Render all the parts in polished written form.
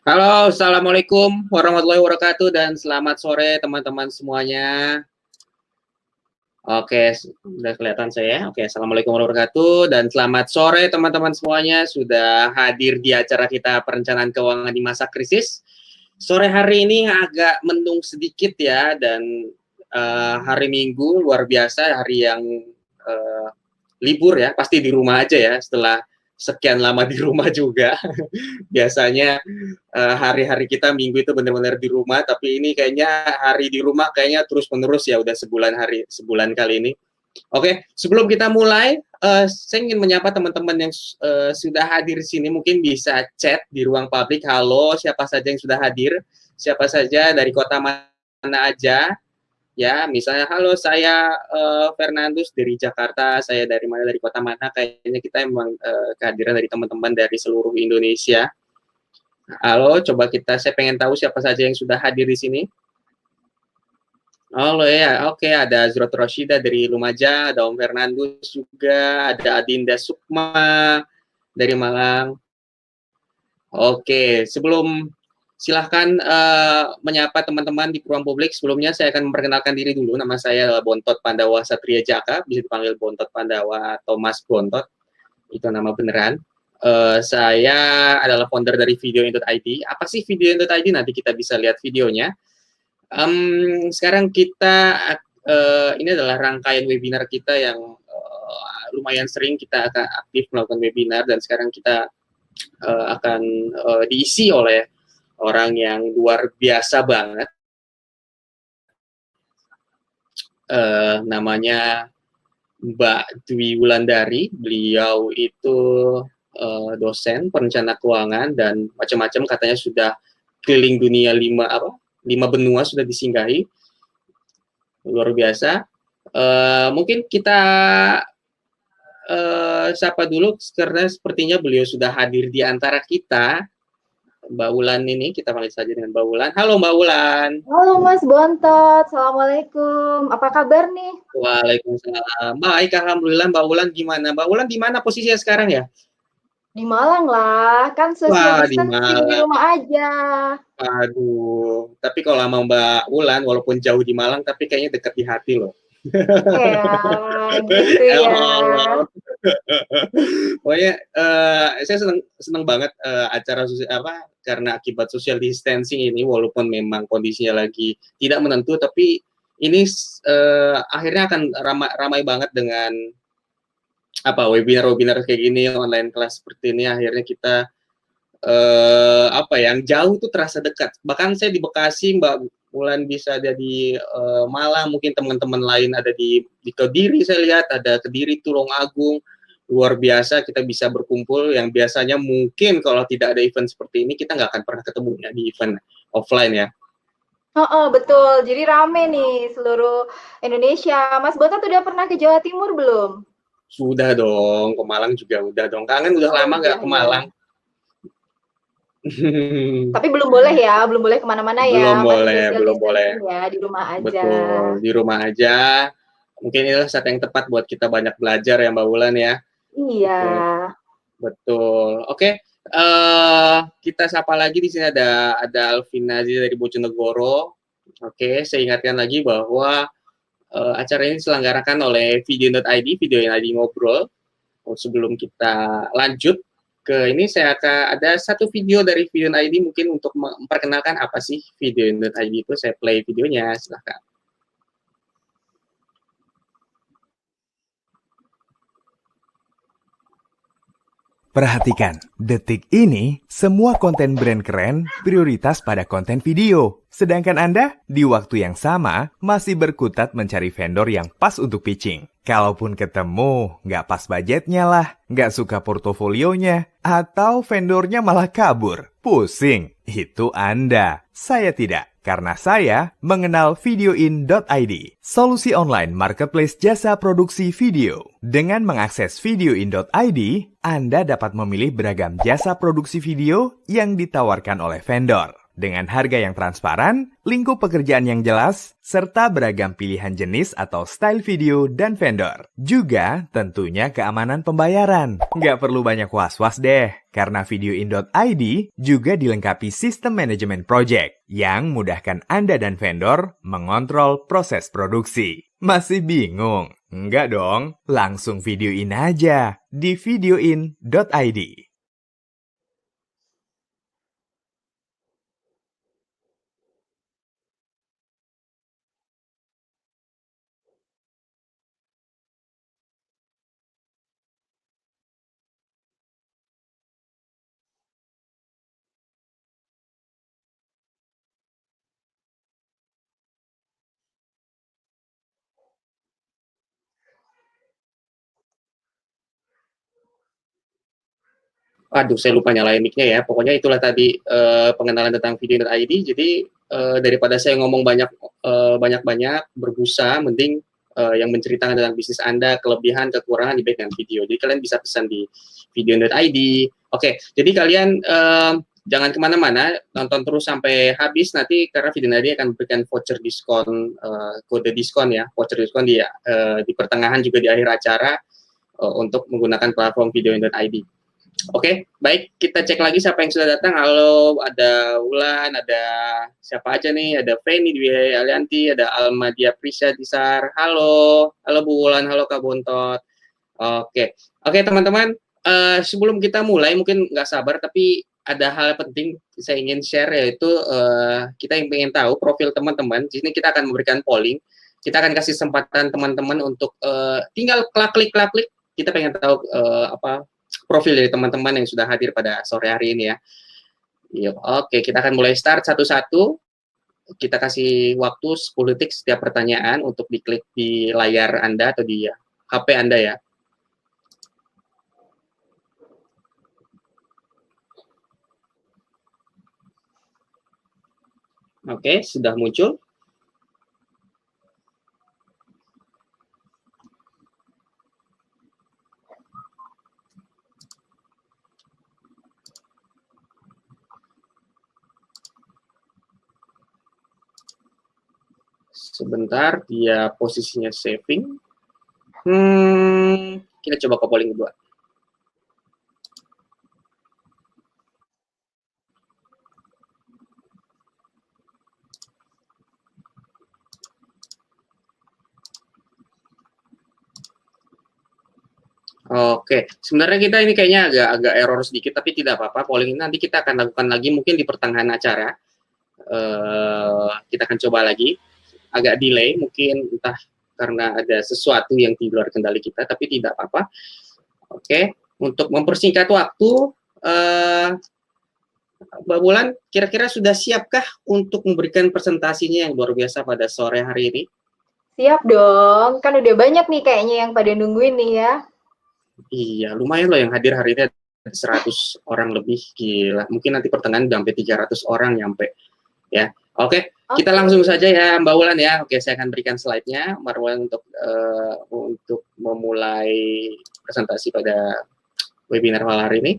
Halo, Assalamualaikum warahmatullahi wabarakatuh dan selamat sore teman-teman semuanya. Oke, sudah kelihatan saya. Oke, Assalamualaikum warahmatullahi wabarakatuh dan selamat sore teman-teman semuanya sudah hadir di acara kita perencanaan keuangan di masa krisis. Sore hari ini agak mendung sedikit ya dan hari Minggu luar biasa, hari yang libur ya, pasti di rumah aja ya setelah sekian lama di rumah juga. Biasanya hari-hari kita Minggu itu benar-benar di rumah, tapi ini kayaknya hari di rumah kayaknya terus-menerus ya, udah sebulan kali ini. Oke, sebelum kita mulai, saya ingin menyapa teman-teman yang sudah hadir di sini, mungkin bisa chat di ruang publik. Halo, siapa saja yang sudah hadir, siapa saja dari kota mana aja, ya, misalnya halo saya Fernandus dari Jakarta, saya dari mana, dari kota mana, kayaknya kita emang kehadiran dari teman-teman dari seluruh Indonesia. Halo, coba saya pengen tahu siapa saja yang sudah hadir di sini. Halo ya, oke, ada Zurot Roshida dari Lumajang, ada Om Fernandus juga, ada Adinda Sukma dari Malang. Oke, silahkan menyapa teman-teman di ruang publik. Sebelumnya saya akan memperkenalkan diri dulu. Nama saya adalah Bontot Pandawa Satria Jaka, bisa dipanggil Bontot Pandawa atau Mas Bontot, itu nama beneran. Saya adalah founder dari Videoin.id. Apa sih Videoin.id? Nanti kita bisa lihat videonya. Sekarang kita ini adalah rangkaian webinar kita yang lumayan sering kita akan aktif melakukan webinar, dan sekarang kita akan diisi oleh orang yang luar biasa banget. Namanya Mbak Dwi Wulandari. Beliau itu dosen perencana keuangan dan macam-macam, katanya sudah keliling dunia 5 benua sudah disinggahi, luar biasa. Mungkin kita sapa dulu karena sepertinya beliau sudah hadir di antara kita. Mbak Wulan ini, kita panggil saja dengan Mbak Wulan. Halo Mbak Wulan. Halo Mas Bontot, Assalamualaikum. Apa kabar nih? Waalaikumsalam. Baik, alhamdulillah. Mbak Wulan gimana? Mbak Wulan di mana posisinya sekarang ya? Di Malang lah, kan social Wah, di distancing di Malang. rumah aja. Aduh, tapi kalau sama Mbak Wulan, walaupun jauh di Malang, tapi kayaknya dekat di hati loh. Ya, gitu Ya ya. Allah. Pokoknya saya senang banget acara karena akibat social distancing ini, walaupun memang kondisinya lagi tidak menentu, tapi ini akhirnya akan ramai banget dengan webinar kayak gini, online kelas seperti ini. Akhirnya kita yang jauh tuh terasa dekat. Bahkan saya di Bekasi, Mbak Wulan bisa ada di Malang, mungkin teman-teman lain ada di Kediri, saya lihat ada Kediri, Tulungagung. Luar biasa kita bisa berkumpul, yang biasanya mungkin kalau tidak ada event seperti ini kita nggak akan pernah ketemu ya di event offline ya. Oh, betul. Jadi rame nih seluruh Indonesia. Mas Bontot udah pernah ke Jawa Timur belum? Sudah dong, ke Malang juga udah dong. Kangen, udah Oh lama nggak iya ke ya. Malang. Tapi belum boleh ya, belum boleh kemana-mana Belum ya. Masih boleh, social belum boleh. distancing ya, di rumah aja. Betul, di rumah aja. Mungkin inilah saat yang tepat buat kita banyak belajar ya Mbak Wulan ya. Iya. Betul, betul. Oke, kita sapa lagi di sini, ada Alvin Aziz dari Bojonegoro. Oke, saya ingatkan lagi bahwa acara ini diselenggarakan oleh Videoin.id, Videoin.id ngobrol. Sebelum kita lanjut ke ini, saya akan ada satu video dari Videoin.id mungkin untuk memperkenalkan apa sih Videoin.id itu. Saya play videonya, silahkan. Perhatikan, detik ini semua konten brand keren prioritas pada konten video. Sedangkan Anda di waktu yang sama masih berkutat mencari vendor yang pas untuk pitching. Kalaupun ketemu, nggak pas budgetnya lah, nggak suka portofolionya, atau vendornya malah kabur. Pusing, itu Anda. Saya tidak. Karena saya mengenal Videoin.id, solusi online marketplace jasa produksi video. Dengan mengakses Videoin.id, Anda dapat memilih beragam jasa produksi video yang ditawarkan oleh vendor. Dengan harga yang transparan, lingkup pekerjaan yang jelas, serta beragam pilihan jenis atau style video dan vendor. Juga tentunya keamanan pembayaran. Nggak perlu banyak was-was deh, karena videoin.id juga dilengkapi sistem manajemen project yang mudahkan Anda dan vendor mengontrol proses produksi. Masih bingung? Enggak dong, langsung videoin aja di videoin.id. Aduh, saya lupa nyalain mic-nya ya. Pokoknya itulah tadi pengenalan tentang video.id. Jadi daripada saya ngomong banyak-banyak berbusa, mending yang menceritakan tentang bisnis Anda, kelebihan, kekurangan di bagian video. Jadi kalian bisa pesan di video.id. Oke, jadi kalian jangan kemana-mana, nonton terus sampai habis nanti karena video.id akan memberikan voucher diskon, kode diskon ya, voucher diskon di pertengahan juga di akhir acara untuk menggunakan platform video.id. Oke, baik, kita cek lagi siapa yang sudah datang. Halo, ada Wulan, ada siapa aja nih? Ada Feni Dwi Alianti, ada Alma Dia Prisya Disar. Halo Bu Wulan, halo Kak Bontot. Oke teman-teman, sebelum kita mulai, mungkin nggak sabar, tapi ada hal penting saya ingin share, yaitu kita yang ingin tahu profil teman-teman. Di sini kita akan memberikan polling. Kita akan kasih kesempatan teman-teman untuk tinggal klik. Kita pengen tahu profil dari teman-teman yang sudah hadir pada sore hari ini ya. Yuk, oke, kita akan mulai start satu-satu. Kita kasih waktu 10 detik setiap pertanyaan untuk diklik di layar Anda atau di HP Anda ya. Oke, sudah muncul. Sebentar, dia posisinya saving. Kita coba ke polling kedua. Oke, sebenarnya kita ini kayaknya agak error sedikit, tapi tidak apa-apa. Polling ini nanti kita akan lakukan lagi mungkin di pertengahan acara. Kita akan coba lagi. Agak delay, mungkin entah karena ada sesuatu yang di luar kendali kita, tapi tidak apa-apa. Oke, untuk mempersingkat waktu, Mbak Bulan, kira-kira sudah siapkah untuk memberikan presentasinya yang luar biasa pada sore hari ini? Siap dong, kan udah banyak nih kayaknya yang pada nungguin nih ya. Iya, lumayan loh yang hadir hari ini, 100 orang lebih, gila. Mungkin nanti pertengahan sampai 300 orang nyampe. Ya, oke. Kita langsung saja ya Mbak Wulan ya. Oke, saya akan berikan slide-nya Mbak Wulan untuk memulai presentasi pada webinar malam hari ini.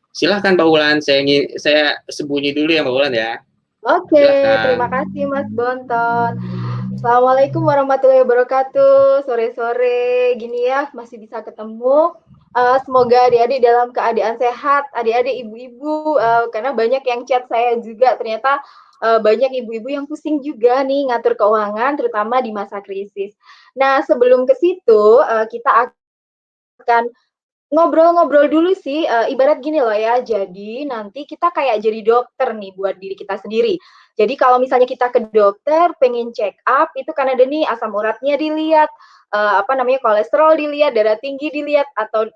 Silahkan Mbak Wulan, saya sembunyi dulu ya Mbak Wulan ya. Oke, terima kasih Mas Bontot. Assalamualaikum warahmatullahi wabarakatuh. Sore-sore gini ya, masih bisa ketemu. Semoga adik-adik dalam keadaan sehat, adik-adik ibu-ibu, karena banyak yang chat saya juga, ternyata banyak ibu-ibu yang pusing juga nih ngatur keuangan, terutama di masa krisis. Nah, sebelum ke situ, kita akan ngobrol-ngobrol dulu sih, ibarat gini loh ya, jadi nanti kita kayak jadi dokter nih buat diri kita sendiri. Jadi kalau misalnya kita ke dokter pengen check up, itu kan ada nih asam uratnya dilihat, kolesterol dilihat, darah tinggi dilihat, atau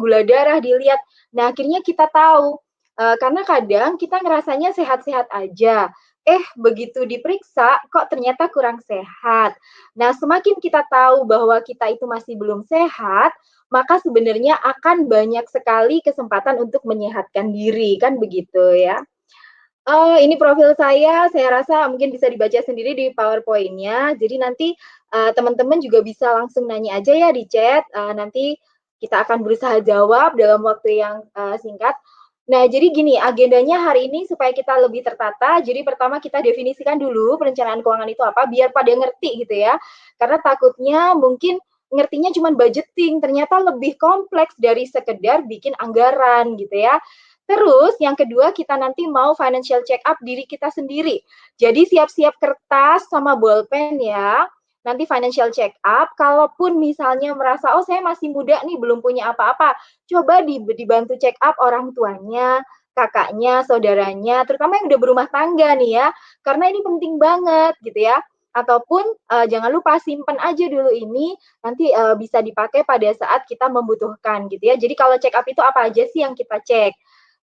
gula darah dilihat. Nah, akhirnya kita tahu, karena kadang kita ngerasanya sehat-sehat aja, begitu diperiksa kok ternyata kurang sehat. Nah, semakin kita tahu bahwa kita itu masih belum sehat, maka sebenarnya akan banyak sekali kesempatan untuk menyehatkan diri, kan begitu ya. Ini profil saya rasa mungkin bisa dibaca sendiri di PowerPoint-nya. Jadi nanti teman-teman juga bisa langsung nanya aja ya di chat. Nanti kita akan berusaha jawab dalam waktu yang singkat. Nah, jadi gini, agendanya hari ini supaya kita lebih tertata, jadi pertama kita definisikan dulu perencanaan keuangan itu apa, biar pada ngerti gitu ya. Karena takutnya mungkin ngertinya cuma budgeting, ternyata lebih kompleks dari sekedar bikin anggaran gitu ya. Terus yang kedua kita nanti mau financial check up diri kita sendiri. Jadi siap-siap kertas sama bolpen ya. Nanti financial check up, kalaupun misalnya merasa, oh saya masih muda nih, belum punya apa-apa, coba dibantu check up orang tuanya, kakaknya, saudaranya, terutama yang udah berumah tangga nih ya, karena ini penting banget gitu ya. Ataupun jangan lupa simpan aja dulu ini, nanti bisa dipakai pada saat kita membutuhkan gitu ya. Jadi kalau check up itu apa aja sih yang kita cek?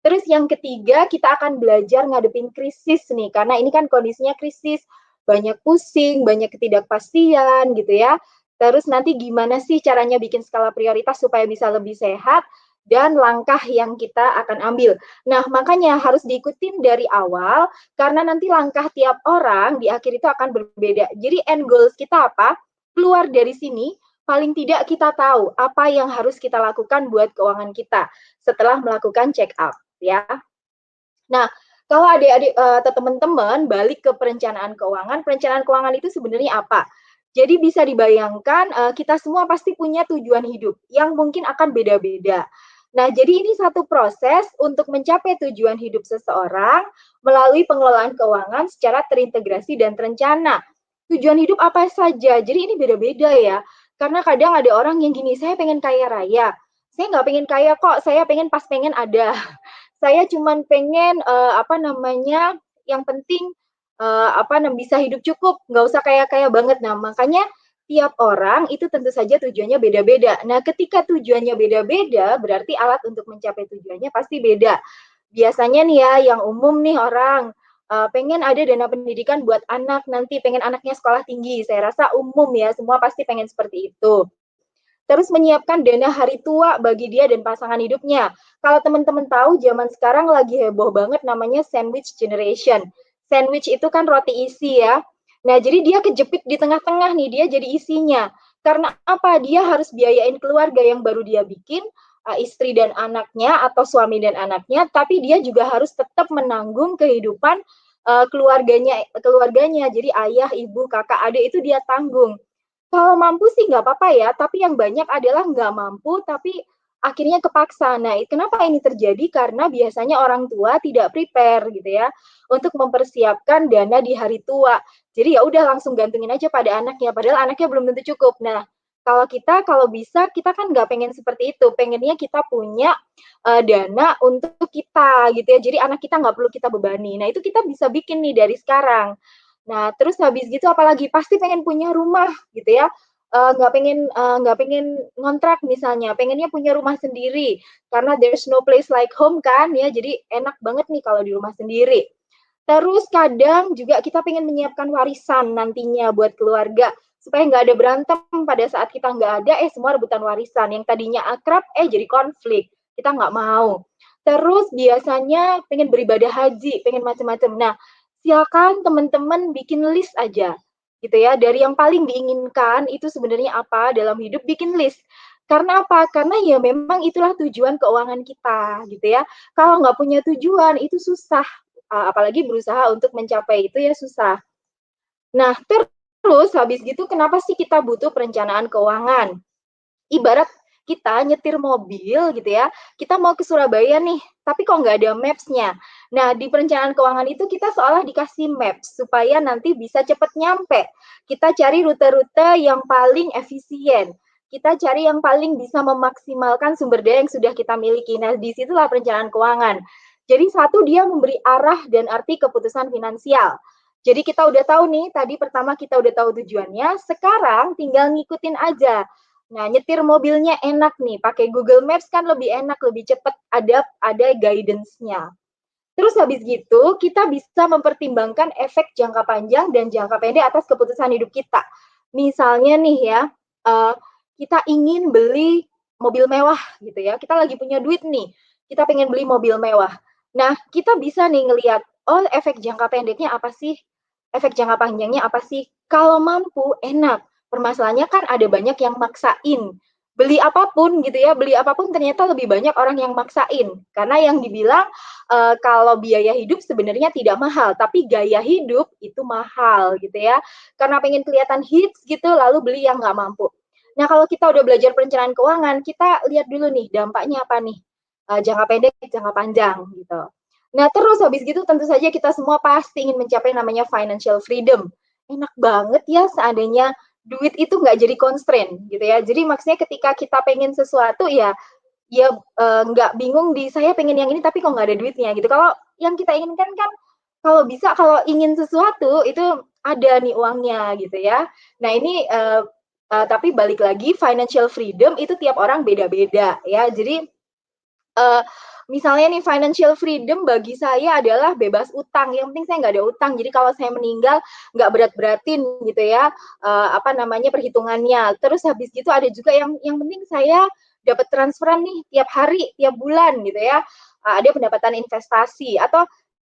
Terus yang ketiga, kita akan belajar ngadepin krisis nih, karena ini kan kondisinya krisis, banyak pusing, banyak ketidakpastian gitu ya. Terus nanti gimana sih caranya bikin skala prioritas supaya bisa lebih sehat dan langkah yang kita akan ambil. Nah, makanya harus diikutin dari awal karena nanti langkah tiap orang di akhir itu akan berbeda. Jadi end goals kita apa? Keluar dari sini paling tidak kita tahu apa yang harus kita lakukan buat keuangan kita setelah melakukan check up ya. Nah, kalau adik-adik atau teman-teman balik ke perencanaan keuangan itu sebenarnya apa? Jadi bisa dibayangkan kita semua pasti punya tujuan hidup yang mungkin akan beda-beda. Nah, jadi ini satu proses untuk mencapai tujuan hidup seseorang melalui pengelolaan keuangan secara terintegrasi dan terencana. Tujuan hidup apa saja? Jadi ini beda-beda ya. Karena kadang ada orang yang gini, saya pengen kaya raya. Saya nggak pengen kaya kok, saya pengen pas pengen ada. Saya cuman pengen apa namanya, yang penting bisa hidup cukup, nggak usah kaya-kaya banget. Nah, makanya tiap orang itu tentu saja tujuannya beda-beda. Nah, ketika tujuannya beda-beda, berarti alat untuk mencapai tujuannya pasti beda. Biasanya nih ya, yang umum nih orang pengen ada dana pendidikan buat anak, nanti pengen anaknya sekolah tinggi. Saya rasa umum ya, semua pasti pengen seperti itu. Terus menyiapkan dana hari tua bagi dia dan pasangan hidupnya. Kalau teman-teman tahu, zaman sekarang lagi heboh banget namanya sandwich generation. Sandwich itu kan roti isi ya. Nah, jadi dia kejepit di tengah-tengah nih, dia jadi isinya. Karena apa? Dia harus biayain keluarga yang baru dia bikin, istri dan anaknya atau suami dan anaknya, tapi dia juga harus tetap menanggung kehidupan keluarganya. Jadi ayah, ibu, kakak, adik itu dia tanggung. Kalau mampu sih nggak apa-apa ya, tapi yang banyak adalah nggak mampu, tapi akhirnya kepaksa. Nah, kenapa ini terjadi? Karena biasanya orang tua tidak prepare gitu ya, untuk mempersiapkan dana di hari tua. Jadi ya udah langsung gantungin aja pada anaknya, padahal anaknya belum tentu cukup. Nah, kalau bisa kita kan nggak pengen seperti itu, pengennya kita punya dana untuk kita gitu ya. Jadi anak kita nggak perlu kita bebani. Nah, itu kita bisa bikin nih dari sekarang. Nah, terus habis gitu apalagi pasti pengen punya rumah gitu ya. Nggak pengen ngontrak misalnya, pengennya punya rumah sendiri karena there's no place like home kan ya. Jadi enak banget nih kalau di rumah sendiri. Terus kadang juga kita pengen menyiapkan warisan nantinya buat keluarga supaya nggak ada berantem pada saat kita nggak ada, semua rebutan warisan. Yang tadinya akrab, jadi konflik. Kita nggak mau. Terus biasanya pengen beribadah haji, pengen macam-macam. Nah, silakan teman-teman bikin list aja gitu ya. Dari yang paling diinginkan itu sebenarnya apa dalam hidup, bikin list. Karena apa? Karena ya memang itulah tujuan keuangan kita gitu ya. Kalau nggak punya tujuan itu susah, apalagi berusaha untuk mencapai itu ya susah. Nah, terus habis gitu kenapa sih kita butuh perencanaan keuangan? Ibarat kita nyetir mobil gitu ya, kita mau ke Surabaya nih, tapi kok nggak ada maps-nya. Nah, di perencanaan keuangan itu kita seolah dikasih maps supaya nanti bisa cepat nyampe. Kita cari rute-rute yang paling efisien. Kita cari yang paling bisa memaksimalkan sumber daya yang sudah kita miliki. Nah, disitulah perencanaan keuangan. Jadi satu, dia memberi arah dan arti keputusan finansial. Jadi kita udah tahu nih, tadi pertama kita udah tahu tujuannya, sekarang tinggal ngikutin aja. Nah, nyetir mobilnya enak nih, pakai Google Maps kan lebih enak, lebih cepat, ada guidance-nya. Terus habis gitu, kita bisa mempertimbangkan efek jangka panjang dan jangka pendek atas keputusan hidup kita. Misalnya nih ya, kita ingin beli mobil mewah gitu ya, kita lagi punya duit nih, kita pengen beli mobil mewah. Nah, kita bisa nih ngelihat, oh efek jangka pendeknya apa sih? Efek jangka panjangnya apa sih? Kalau mampu, enak. Permasalahannya kan ada banyak yang maksain. beli apapun gitu ya, beli apapun ternyata lebih banyak orang yang maksain. Karena yang dibilang kalau biaya hidup sebenarnya tidak mahal, tapi gaya hidup itu mahal gitu ya. Karena pengen kelihatan hits gitu, lalu beli yang nggak mampu. Nah, kalau kita udah belajar perencanaan keuangan, kita lihat dulu nih dampaknya apa nih, jangka pendek, jangka panjang gitu. Nah, terus habis gitu tentu saja kita semua pasti ingin mencapai namanya financial freedom. Enak banget ya seandainya duit itu nggak jadi constraint gitu ya. Jadi maksudnya ketika kita pengen sesuatu ya nggak bingung di saya pengen yang ini tapi kok nggak ada duitnya gitu. Kalau yang kita inginkan kan kalau bisa kalau ingin sesuatu itu ada nih uangnya gitu ya. Nah ini tapi balik lagi financial freedom itu tiap orang beda-beda ya. Jadi misalnya nih financial freedom bagi saya adalah bebas utang. Yang penting saya nggak ada utang. Jadi kalau saya meninggal nggak berat-beratin gitu ya apa namanya perhitungannya. Terus habis gitu ada juga yang penting saya dapat transferan nih tiap hari, tiap bulan gitu ya. Ada pendapatan investasi atau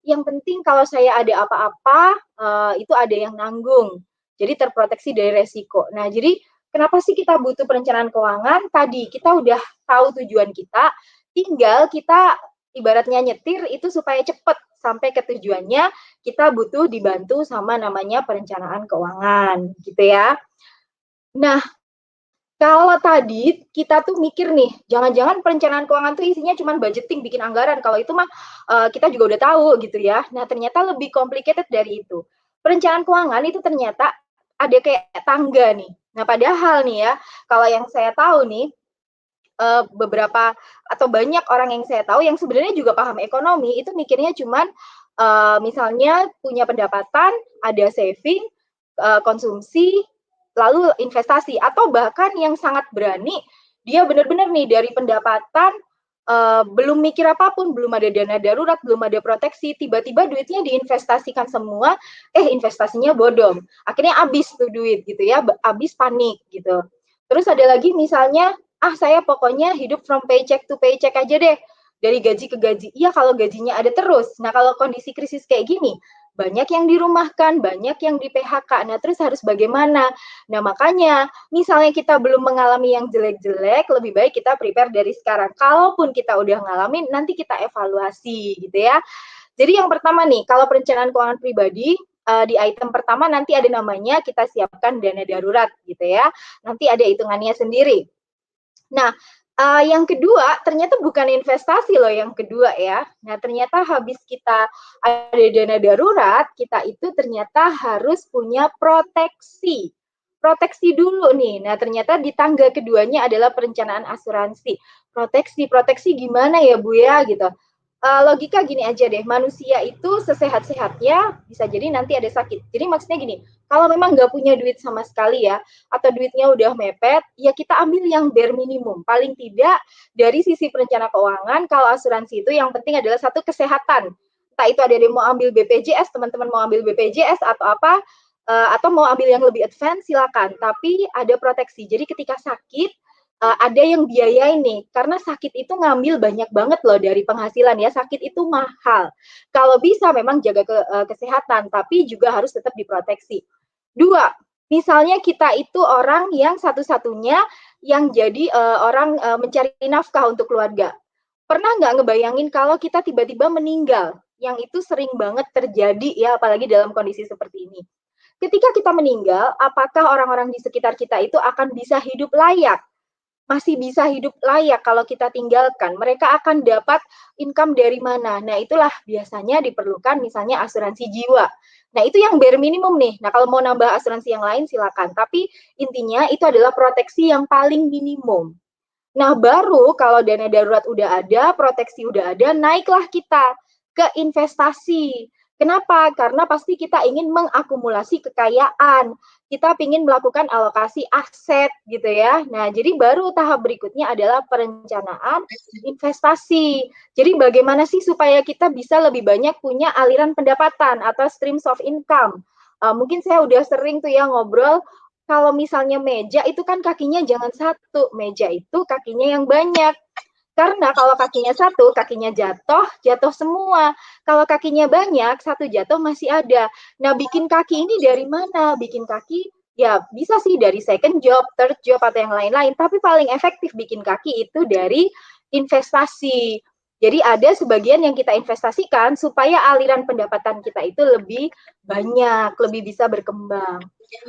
yang penting kalau saya ada apa-apa itu ada yang nanggung. Jadi terproteksi dari resiko. Nah, jadi kenapa sih kita butuh perencanaan keuangan? Tadi kita udah tahu tujuan kita, tinggal kita ibaratnya nyetir itu supaya cepat sampai ke tujuannya, kita butuh dibantu sama namanya perencanaan keuangan, gitu ya. Nah, kalau tadi kita tuh mikir nih, jangan-jangan perencanaan keuangan tuh isinya cuma budgeting, bikin anggaran. Kalau itu mah kita juga udah tahu gitu ya. Nah, ternyata lebih complicated dari itu. Perencanaan keuangan itu ternyata ada kayak tangga nih. Nah, padahal nih ya, kalau yang saya tahu nih, beberapa atau banyak orang yang saya tahu yang sebenarnya juga paham ekonomi itu mikirnya cuman misalnya punya pendapatan, ada saving, konsumsi, lalu investasi atau bahkan yang sangat berani dia benar-benar nih dari pendapatan belum mikir apapun, belum ada dana darurat, belum ada proteksi, tiba-tiba duitnya diinvestasikan semua, investasinya bodong. Akhirnya habis tuh duit gitu ya, habis panik gitu. Terus ada lagi misalnya, saya pokoknya hidup from paycheck to paycheck aja deh, dari gaji ke gaji. Iya kalau gajinya ada terus. Nah kalau kondisi krisis kayak gini, banyak yang dirumahkan, banyak yang di PHK. Nah terus harus bagaimana? Nah makanya misalnya kita belum mengalami yang jelek-jelek, lebih baik kita prepare dari sekarang. Kalaupun kita udah ngalamin, nanti kita evaluasi gitu ya. Jadi yang pertama nih, kalau perencanaan keuangan pribadi, di item pertama nanti ada namanya kita siapkan dana darurat gitu ya. Nanti ada hitungannya sendiri. Nah, yang kedua ternyata bukan investasi loh yang kedua ya. Nah, ternyata habis kita ada dana darurat, kita itu ternyata harus punya proteksi. Proteksi dulu nih. Nah, ternyata di tangga keduanya adalah perencanaan asuransi. Proteksi gimana ya Bu ya gitu. Logika gini aja deh, manusia itu sesehat-sehatnya bisa jadi nanti ada sakit. Jadi maksudnya gini, kalau memang nggak punya duit sama sekali ya, atau duitnya udah mepet, ya kita ambil yang bare minimum. Paling tidak dari sisi perencana keuangan, kalau asuransi itu yang penting adalah satu kesehatan. Entah itu ada yang mau ambil BPJS, teman-teman mau ambil BPJS atau apa, atau mau ambil yang lebih advance, silakan. Tapi ada proteksi. Jadi ketika sakit, ada yang biayain nih, karena sakit itu ngambil banyak banget loh dari penghasilan ya, sakit itu mahal. Kalau bisa memang jaga kesehatan, tapi juga harus tetap diproteksi. Dua, misalnya kita itu orang yang satu-satunya yang jadi orang mencari nafkah untuk keluarga. Pernah nggak ngebayangin kalau kita tiba-tiba meninggal? Yang itu sering banget terjadi ya, apalagi dalam kondisi seperti ini. Ketika kita meninggal, apakah orang-orang di sekitar kita itu akan bisa hidup layak? Masih bisa hidup layak kalau kita tinggalkan, mereka akan dapat income dari mana? Nah, itulah biasanya diperlukan misalnya asuransi jiwa. Nah, itu yang bare minimum nih. Nah, kalau mau nambah asuransi yang lain silakan, tapi intinya itu adalah proteksi yang paling minimum. Nah, baru kalau dana darurat udah ada, proteksi udah ada, naiklah kita ke investasi. Kenapa? Karena pasti kita ingin mengakumulasi kekayaan. Kita ingin melakukan alokasi aset gitu ya. Nah, jadi baru tahap berikutnya adalah perencanaan investasi. Jadi bagaimana sih supaya kita bisa lebih banyak punya aliran pendapatan atau streams of income. Mungkin saya udah sering tuh ya ngobrol, kalau misalnya meja itu kan kakinya jangan satu, meja itu kakinya yang banyak. Karena kalau kakinya satu, kakinya jatuh, jatuh semua. Kalau kakinya banyak, satu jatuh masih ada. Nah, bikin kaki ini dari mana? Bikin kaki Ya, bisa sih dari second job, third job, atau yang lain-lain. Tapi paling efektif bikin kaki itu dari investasi. Jadi ada sebagian yang kita investasikan supaya aliran pendapatan kita itu lebih banyak, lebih bisa berkembang.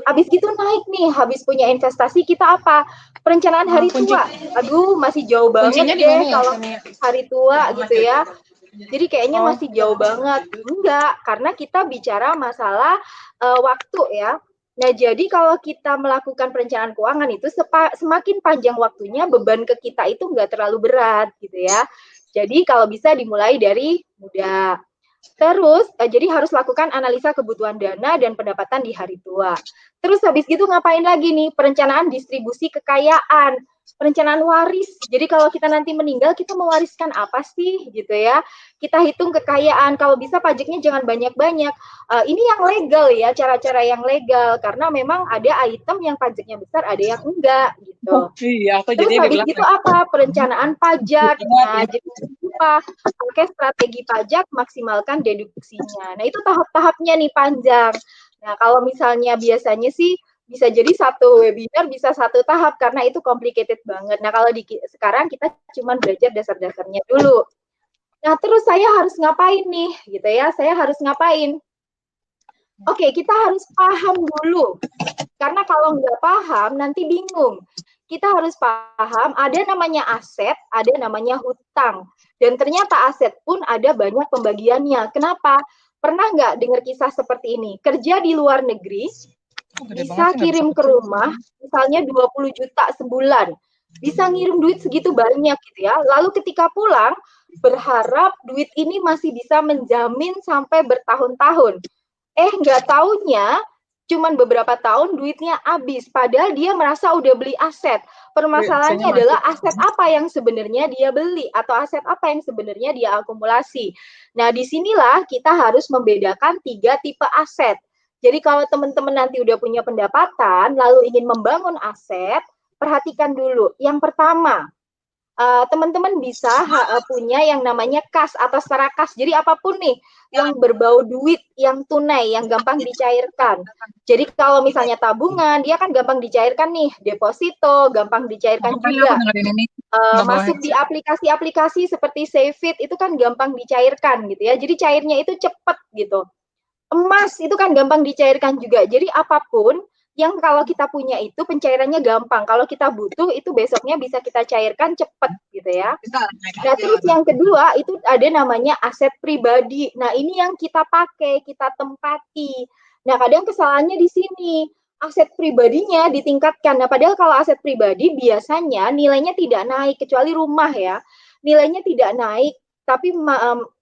Habis gitu naik nih, habis punya investasi kita apa? Perencanaan hari tua. Aduh, masih jauh banget deh kalau hari tua gitu ya. Jadi kayaknya masih jauh banget. Enggak, karena kita bicara masalah waktu ya. Nah, jadi kalau kita melakukan perencanaan keuangan itu semakin panjang waktunya, beban ke kita itu nggak terlalu berat gitu ya. Jadi kalau bisa dimulai dari muda. Terus, jadi harus lakukan analisa kebutuhan dana dan pendapatan di hari tua. Terus habis gitu ngapain lagi nih? Perencanaan distribusi kekayaan, perencanaan waris. Jadi kalau kita nanti meninggal, kita mewariskan apa sih gitu ya? Kita hitung kekayaan, kalau bisa pajaknya jangan banyak-banyak. Ini yang legal ya, cara-cara yang legal. Karena memang ada item yang pajaknya besar, ada yang enggak gitu. Iya, aku Terus jadi habis itu apa? Perencanaan pajak. Nah, jadi apa? Pakai strategi pajak, maksimalkan deduksinya. Nah, itu tahap-tahapnya nih panjang. Nah, kalau misalnya biasanya sih bisa jadi satu webinar bisa satu tahap karena itu complicated banget. Nah, kalau sekarang kita cuma belajar dasar-dasarnya dulu. Nah, terus saya harus ngapain nih? Gitu ya, saya harus ngapain? Oke, kita harus paham dulu. Karena kalau nggak paham, nanti bingung. Kita harus paham, ada namanya aset, ada namanya hutang. Dan ternyata aset pun ada banyak pembagiannya. Kenapa? Pernah nggak dengar kisah seperti ini? Kerja di luar negeri, bisa kirim ke rumah, misalnya 20 juta sebulan. Bisa ngirim duit segitu banyak gitu ya. Lalu ketika pulang, berharap duit ini masih bisa menjamin sampai bertahun-tahun. Nggak taunya cuman beberapa tahun duitnya habis, padahal dia merasa udah beli aset. Permasalahannya adalah aset apa yang sebenarnya dia beli atau aset apa yang sebenarnya dia akumulasi. Nah, disinilah kita harus membedakan 3 tipe aset. Jadi kalau teman-teman nanti udah punya pendapatan, lalu ingin membangun aset, perhatikan dulu. Yang pertama, teman-teman bisa punya yang namanya kas atau setara kas. Jadi apapun nih yang berbau duit, yang tunai, yang gampang dicairkan. Jadi kalau misalnya tabungan, dia kan gampang dicairkan nih. Deposito, gampang dicairkan juga. Masuk di aplikasi-aplikasi seperti Saveit itu kan gampang dicairkan gitu ya. Jadi cairnya itu cepat gitu. Emas itu kan gampang dicairkan juga. Jadi apapun yang kalau kita punya itu pencairannya gampang. Kalau kita butuh itu besoknya bisa kita cairkan cepat gitu ya. Nah, terus yang kedua itu ada namanya aset pribadi. Nah, ini yang kita pakai, kita tempati. Nah, kadang kesalahannya di sini. Aset pribadinya ditingkatkan. Nah, padahal kalau aset pribadi biasanya nilainya tidak naik kecuali rumah ya. Nilainya tidak naik, tapi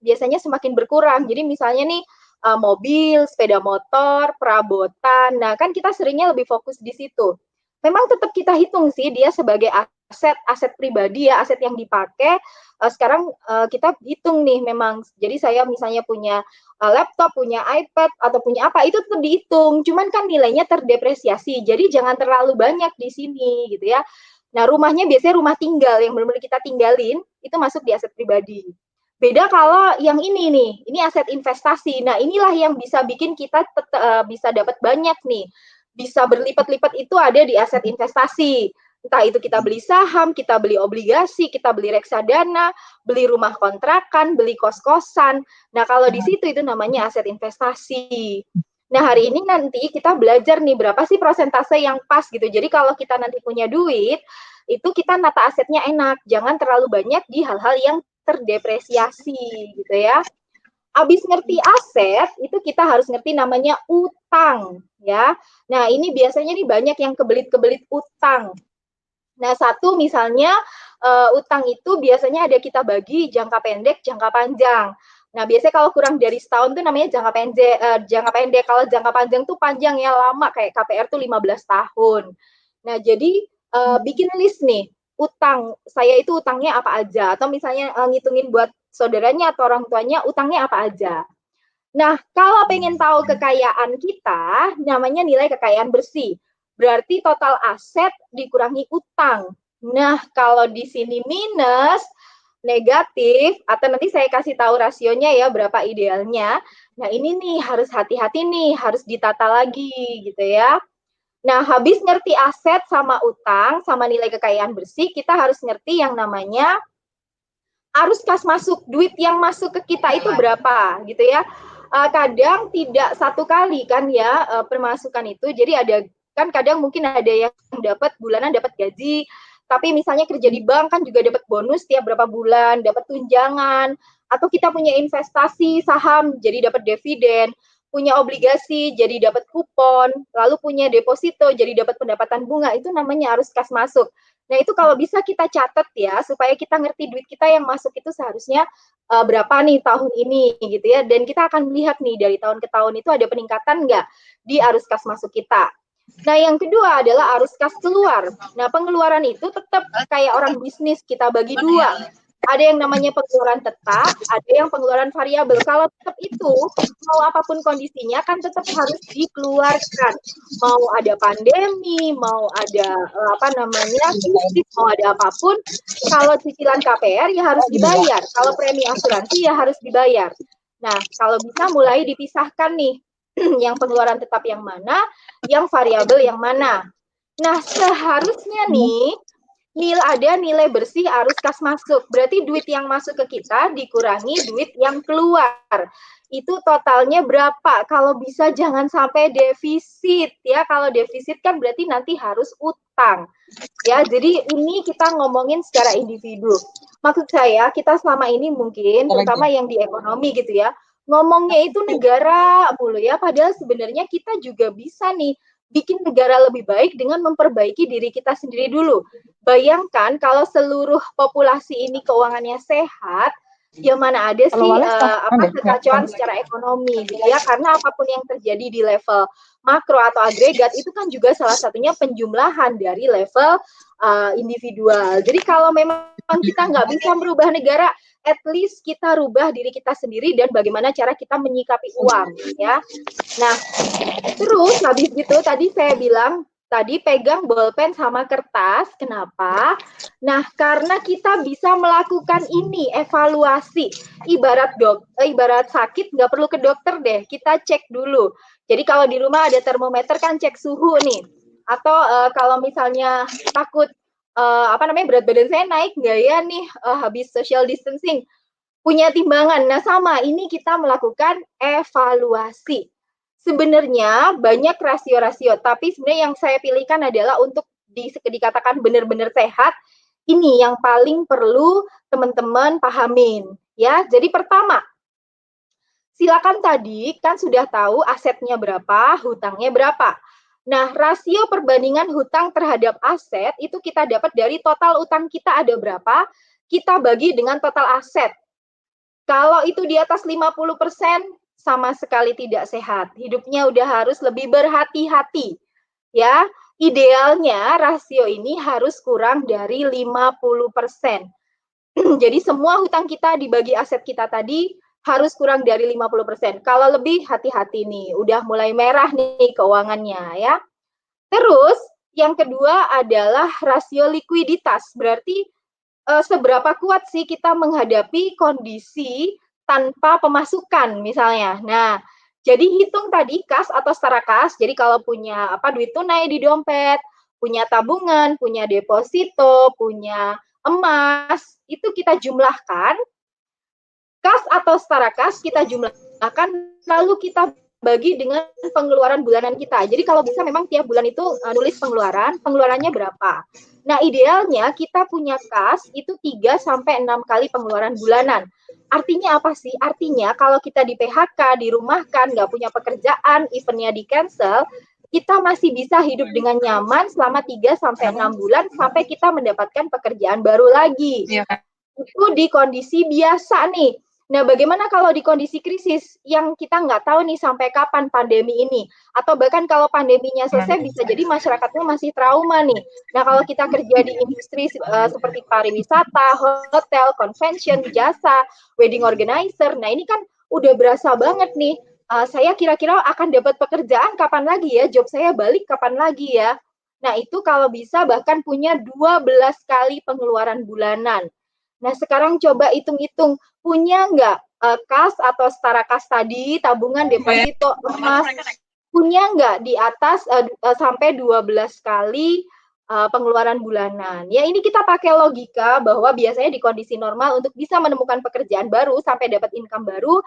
biasanya semakin berkurang. Jadi misalnya nih mobil, sepeda motor, perabotan. Nah, kan kita seringnya lebih fokus di situ. Memang tetap kita hitung sih dia sebagai aset pribadi ya, aset yang dipakai. Sekarang kita hitung nih memang. Jadi saya misalnya punya laptop, punya iPad, atau punya apa, itu tetap dihitung. Cuman kan nilainya terdepresiasi. Jadi jangan terlalu banyak di sini gitu ya. Nah, rumahnya biasanya rumah tinggal yang benar-benar kita tinggalin, itu masuk di aset pribadi. Beda kalau yang ini nih, ini aset investasi. Nah, inilah yang bisa bikin kita bisa dapat banyak nih. Bisa berlipat-lipat itu ada di aset investasi. Entah itu kita beli saham, kita beli obligasi, kita beli reksadana, beli rumah kontrakan, beli kos-kosan. Nah, kalau di situ itu namanya aset investasi. Nah, hari ini nanti kita belajar nih berapa sih persentase yang pas gitu. Jadi kalau kita nanti punya duit, itu kita nata asetnya enak. Jangan terlalu banyak di hal-hal yang terdepresiasi gitu ya. Abis ngerti aset, itu kita harus ngerti namanya utang ya. Nah, ini biasanya nih banyak yang kebelit-kebelit utang. Nah, satu misalnya utang itu biasanya ada kita bagi jangka pendek, jangka panjang. Nah, biasanya kalau kurang dari setahun tuh namanya jangka pendek. Kalau jangka panjang tuh panjang ya, lama, kayak KPR tuh 15 tahun. Nah, jadi bikin list nih, utang saya itu utangnya apa aja, atau misalnya ngitungin buat saudaranya atau orang tuanya utangnya apa aja. Nah, kalau pengen tahu kekayaan kita, namanya nilai kekayaan bersih. Berarti total aset dikurangi utang. Nah, kalau di sini minus, negatif, atau nanti saya kasih tahu rasionya ya, berapa idealnya. Nah, ini nih harus hati-hati nih, harus ditata lagi gitu ya. Nah, habis ngerti aset sama utang sama nilai kekayaan bersih, kita harus ngerti yang namanya arus kas masuk, duit yang masuk ke kita itu berapa gitu ya. Kadang tidak satu kali kan ya pemasukan itu, jadi ada kan kadang mungkin ada yang dapat bulanan dapat gaji, tapi misalnya kerja di bank kan juga dapat bonus tiap berapa bulan, dapat tunjangan, atau kita punya investasi saham jadi dapat dividen, punya obligasi jadi dapat kupon, lalu punya deposito jadi dapat pendapatan bunga, itu namanya arus kas masuk. Nah, itu kalau bisa kita catat ya, supaya kita ngerti duit kita yang masuk itu seharusnya berapa nih tahun ini gitu ya. Dan kita akan melihat nih dari tahun ke tahun itu ada peningkatan nggak di arus kas masuk kita. Nah, yang kedua adalah arus kas keluar. Nah, pengeluaran itu tetap kayak orang bisnis, kita bagi dua. Ada yang namanya pengeluaran tetap, ada yang pengeluaran variabel. Kalau tetap itu, mau apapun kondisinya kan tetap harus dikeluarkan. Mau ada pandemi, mau ada krisis, mau ada apapun, kalau cicilan KPR ya harus dibayar. Kalau premi asuransi ya harus dibayar. Nah, kalau bisa mulai dipisahkan nih, yang pengeluaran tetap yang mana, yang variabel yang mana. Nah, seharusnya nih, ada nilai bersih arus kas masuk. Berarti duit yang masuk ke kita dikurangi duit yang keluar. Itu totalnya berapa? Kalau bisa jangan sampai defisit ya. Kalau defisit kan berarti nanti harus utang. Ya, jadi ini kita ngomongin secara individu. Maksud saya, kita selama ini mungkin terutama yang di ekonomi gitu ya, ngomongnya itu negara mulu ya, padahal sebenarnya kita juga bisa nih bikin negara lebih baik dengan memperbaiki diri kita sendiri dulu. Bayangkan kalau seluruh populasi ini keuangannya sehat, ya mana ada sih kekacauan secara ekonomi gitu ya, karena apapun yang terjadi di level makro atau agregat itu kan juga salah satunya penjumlahan dari level individual. Jadi kalau memang kita nggak bisa merubah negara, at least kita rubah diri kita sendiri dan bagaimana cara kita menyikapi uang ya. Nah, terus habis gitu tadi saya bilang tadi pegang bolpen sama kertas. Kenapa? Nah, karena kita bisa melakukan ini evaluasi. Ibarat sakit nggak perlu ke dokter deh, kita cek dulu. Jadi kalau di rumah ada termometer kan cek suhu nih. Atau kalau misalnya takut berat badan saya naik nggak ya nih habis social distancing, punya timbangan. Nah, sama ini kita melakukan evaluasi. Sebenarnya banyak rasio-rasio, tapi sebenarnya yang saya pilihkan adalah untuk dikatakan benar-benar sehat. Ini yang paling perlu teman-teman pahamin ya. Jadi pertama, silakan tadi kan sudah tahu asetnya berapa, hutangnya berapa. Nah, rasio perbandingan hutang terhadap aset itu kita dapat dari total utang kita ada berapa, kita bagi dengan total aset. Kalau itu di atas 50%, sama sekali tidak sehat. Hidupnya udah harus lebih berhati-hati. Ya, idealnya rasio ini harus kurang dari 50%. Jadi semua hutang kita dibagi aset kita tadi harus kurang dari 50%. Kalau lebih, hati-hati nih. Udah mulai merah nih keuangannya ya. Terus, yang kedua adalah rasio likuiditas. Berarti seberapa kuat sih kita menghadapi kondisi tanpa pemasukan misalnya. Nah, jadi hitung tadi kas atau setara kas. Jadi kalau punya duit tunai di dompet, punya tabungan, punya deposito, punya emas, itu kita jumlahkan. Kas atau setara kas kita jumlahkan, lalu kita bagi dengan pengeluaran bulanan kita. Jadi kalau bisa memang tiap bulan itu nulis pengeluarannya berapa. Nah, idealnya kita punya kas itu 3-6 kali pengeluaran bulanan. Artinya apa sih? Artinya kalau kita di PHK, dirumahkan, nggak punya pekerjaan, eventnya di cancel, kita masih bisa hidup dengan nyaman selama 3-6 bulan sampai kita mendapatkan pekerjaan baru lagi. Itu di kondisi biasa nih. Nah, bagaimana kalau di kondisi krisis yang kita nggak tahu nih sampai kapan pandemi ini? Atau bahkan kalau pandeminya selesai bisa jadi masyarakatnya masih trauma nih. Nah, kalau kita kerja di industri seperti pariwisata, hotel, convention, jasa, wedding organizer, nah ini kan udah berasa banget nih. Saya kira-kira akan dapat pekerjaan kapan lagi ya? Job saya balik kapan lagi ya? Nah, itu kalau bisa bahkan punya 12 kali pengeluaran bulanan. Nah, sekarang coba hitung-hitung, punya nggak kas atau setara kas tadi, tabungan, deposito, emas, punya nggak di atas sampai 12 kali pengeluaran bulanan. Ya ini kita pakai logika bahwa biasanya di kondisi normal untuk bisa menemukan pekerjaan baru sampai dapat income baru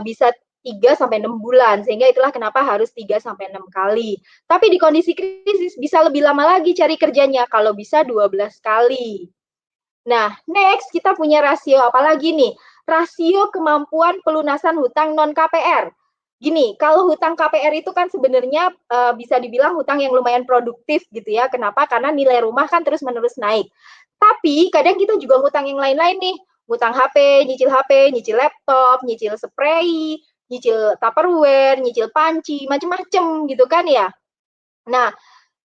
bisa 3 sampai 6 bulan. Sehingga itulah kenapa harus 3 sampai 6 kali. Tapi di kondisi krisis bisa lebih lama lagi cari kerjanya kalau bisa 12 kali. Nah, next kita punya rasio apa lagi nih? Rasio kemampuan pelunasan hutang non-KPR. Gini, kalau hutang KPR itu kan sebenarnya bisa dibilang hutang yang lumayan produktif gitu ya. Kenapa? Karena nilai rumah kan terus-menerus naik. Tapi kadang kita juga ngutang yang lain-lain nih. Ngutang HP, nyicil laptop, nyicil spray, nyicil Tupperware, nyicil panci, macem-macem gitu kan ya. Nah,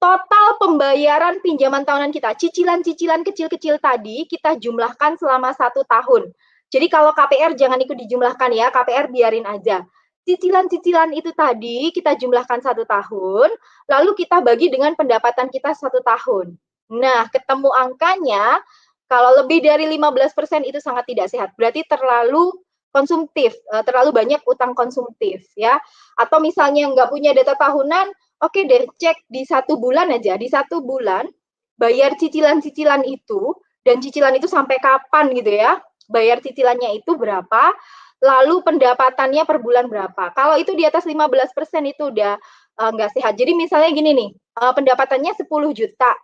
total pembayaran pinjaman tahunan kita, cicilan-cicilan kecil-kecil tadi, kita jumlahkan selama 1 tahun. Jadi kalau KPR jangan ikut dijumlahkan ya, KPR biarin aja. Cicilan-cicilan itu tadi kita jumlahkan 1 tahun, lalu kita bagi dengan pendapatan kita 1 tahun. Nah, ketemu angkanya, kalau lebih dari 15% itu sangat tidak sehat. Berarti terlalu konsumtif, terlalu banyak utang konsumtif ya. Atau misalnya nggak punya data tahunan, oke deh, cek di 1 bulan aja. Di 1 bulan, bayar cicilan-cicilan itu, dan cicilan itu sampai kapan gitu ya. Bayar cicilannya itu berapa, lalu pendapatannya per bulan berapa. Kalau itu di atas 15% itu udah nggak sehat. Jadi misalnya gini nih, pendapatannya 10 juta.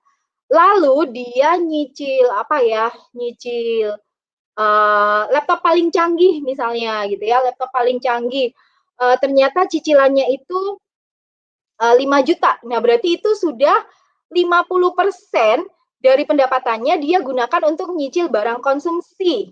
Lalu dia nyicil, nyicil laptop paling canggih misalnya gitu ya, laptop paling canggih. Ternyata cicilannya itu 5 juta. Nah, berarti itu sudah 50% dari pendapatannya dia gunakan untuk nyicil barang konsumsi.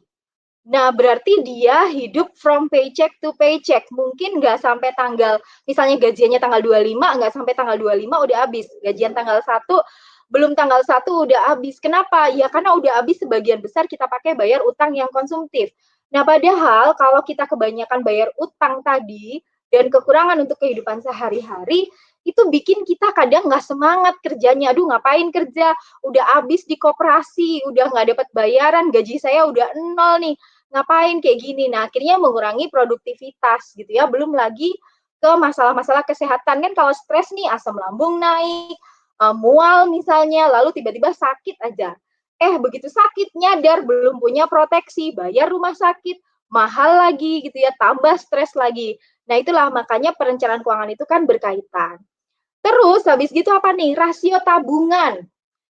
Nah, berarti dia hidup from paycheck to paycheck. Mungkin nggak sampai tanggal, misalnya gajiannya tanggal 25, nggak sampai tanggal 25 udah habis. Gajian tanggal 1, belum tanggal 1 udah habis. Kenapa? Ya karena udah habis sebagian besar kita pakai bayar utang yang konsumtif. Nah, padahal kalau kita kebanyakan bayar utang tadi, dan kekurangan untuk kehidupan sehari-hari, itu bikin kita kadang nggak semangat kerjanya. Aduh, ngapain kerja? Udah habis di koperasi, udah nggak dapat bayaran, gaji saya udah 0 nih. Ngapain kayak gini? Nah, akhirnya mengurangi produktivitas gitu ya. Belum lagi ke masalah-masalah kesehatan kan, kalau stres nih asam lambung naik, mual misalnya, lalu tiba-tiba sakit aja. Begitu sakit nyadar belum punya proteksi, bayar rumah sakit, mahal lagi gitu ya, tambah stres lagi. Nah, itulah makanya perencanaan keuangan itu kan berkaitan. Terus habis gitu apa nih? Rasio tabungan.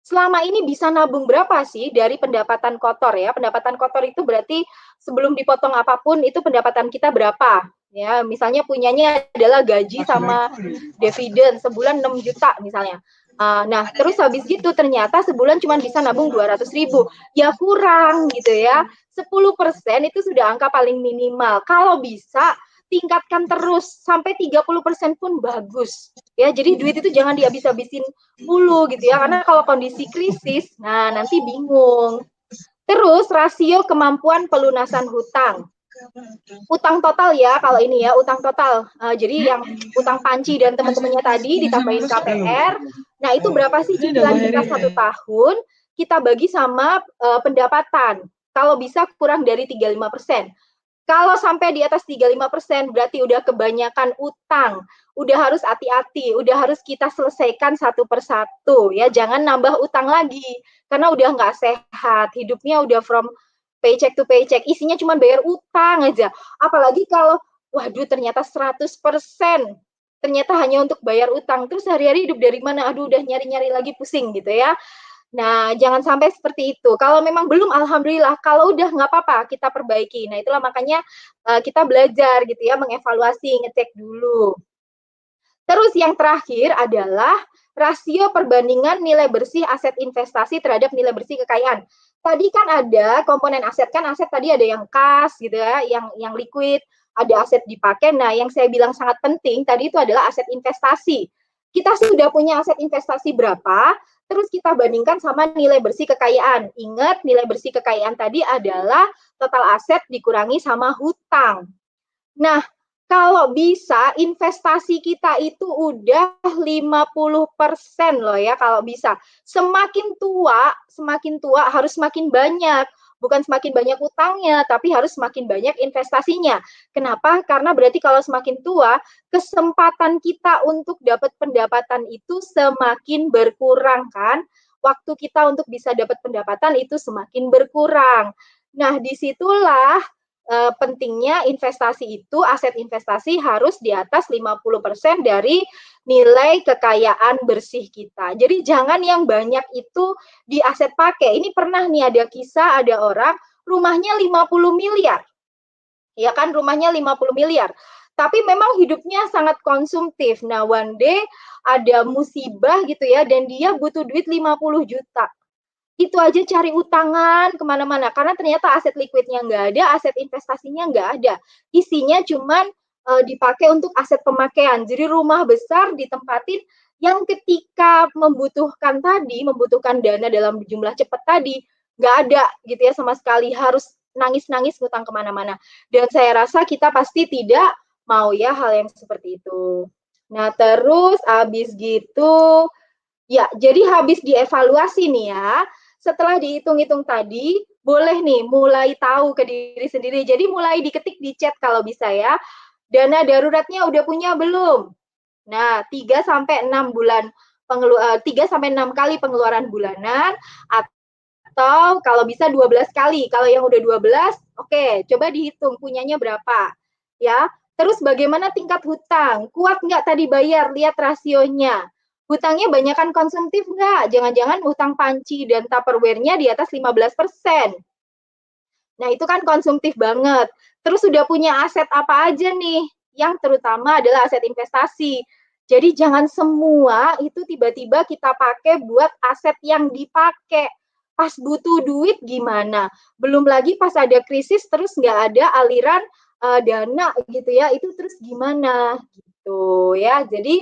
Selama ini bisa nabung berapa sih dari pendapatan kotor ya? Pendapatan kotor itu berarti sebelum dipotong apapun itu pendapatan kita berapa? Ya, misalnya punyanya adalah gaji sama dividen sebulan 6 juta misalnya. Nah, terus habis gitu ternyata sebulan cuma bisa nabung 200.000. Ya kurang gitu ya. 10% itu sudah angka paling minimal. Kalau bisa tingkatkan terus sampai 30% pun bagus. Ya, jadi duit itu jangan dihabis-habisin mulu gitu ya. Karena kalau kondisi krisis, nah nanti bingung. Terus rasio kemampuan pelunasan hutang. Utang total ya, kalau ini ya, utang total. Jadi yang utang panci dan teman-temannya tadi ditambahin KPR. Nah, itu berapa sih cicilan kita 1 tahun? Kita bagi sama pendapatan. Kalau bisa kurang dari 35%. Kalau sampai di atas 35% berarti udah kebanyakan utang. Udah harus hati-hati, udah harus kita selesaikan satu persatu ya. Jangan nambah utang lagi karena udah nggak sehat. Hidupnya udah from paycheck to paycheck. Isinya cuma bayar utang aja. Apalagi kalau waduh ternyata 100% ternyata hanya untuk bayar utang. Terus hari-hari hidup dari mana? Aduh udah nyari-nyari lagi pusing gitu ya. Nah, jangan sampai seperti itu. Kalau memang belum, alhamdulillah. Kalau udah nggak apa-apa, kita perbaiki. Nah, itulah makanya kita belajar gitu ya, mengevaluasi, ngecek dulu. Terus yang terakhir adalah rasio perbandingan nilai bersih aset investasi terhadap nilai bersih kekayaan. Tadi kan ada komponen aset, kan aset tadi ada yang kas gitu ya, yang liquid, ada aset dipakai. Nah, yang saya bilang sangat penting tadi itu adalah aset investasi. Kita sudah punya aset investasi berapa, terus kita bandingkan sama nilai bersih kekayaan. Ingat, nilai bersih kekayaan tadi adalah total aset dikurangi sama hutang. Nah, kalau bisa investasi kita itu udah 50% loh ya kalau bisa. Semakin tua harus semakin banyak. bukan semakin banyak utangnya, tapi harus semakin banyak investasinya. Kenapa? Karena berarti kalau semakin tua, kesempatan kita untuk dapat pendapatan itu semakin berkurang kan? Waktu kita untuk bisa dapat pendapatan itu semakin berkurang. Nah, disitulah pentingnya investasi itu, aset investasi harus di atas 50% dari nilai kekayaan bersih kita. Jadi jangan yang banyak itu di aset pakai. Ini pernah nih ada kisah, ada orang rumahnya 50 miliar. Ya kan, rumahnya 50 miliar. Tapi memang hidupnya sangat konsumtif. Nah, one day ada musibah gitu ya, dan dia butuh duit 50 juta. Itu aja cari utangan kemana-mana, karena ternyata aset liquidnya nggak ada, aset investasinya nggak ada. Isinya cuman dipakai untuk aset pemakaian. Jadi rumah besar ditempatin yang ketika membutuhkan dana dalam jumlah cepat tadi, nggak ada gitu ya sama sekali, harus nangis-nangis ngutang kemana-mana. Dan saya rasa kita pasti tidak mau ya hal yang seperti itu. Nah, terus habis gitu, ya, jadi habis dievaluasi nih ya, setelah dihitung-hitung tadi, boleh nih mulai tahu ke diri sendiri. Jadi mulai diketik di chat kalau bisa ya. Dana daruratnya udah punya belum? Nah, 3 sampai 6 bulan 3 sampai 6 kali pengeluaran bulanan, atau kalau bisa 12 kali. Kalau yang udah 12, oke, coba dihitung punyanya berapa. Ya. Terus bagaimana tingkat hutang? Kuat nggak tadi bayar? Lihat rasionya. Hutangnya banyakan konsumtif nggak? Jangan-jangan hutang panci dan Tupperware-nya di atas 15%. Nah, itu kan konsumtif banget. Terus sudah punya aset apa aja nih? Yang terutama adalah aset investasi. Jadi jangan semua itu tiba-tiba kita pakai buat aset yang dipakai. Pas butuh duit gimana? Belum lagi pas ada krisis terus nggak ada aliran dana gitu ya. Itu terus gimana? Gitu ya. Jadi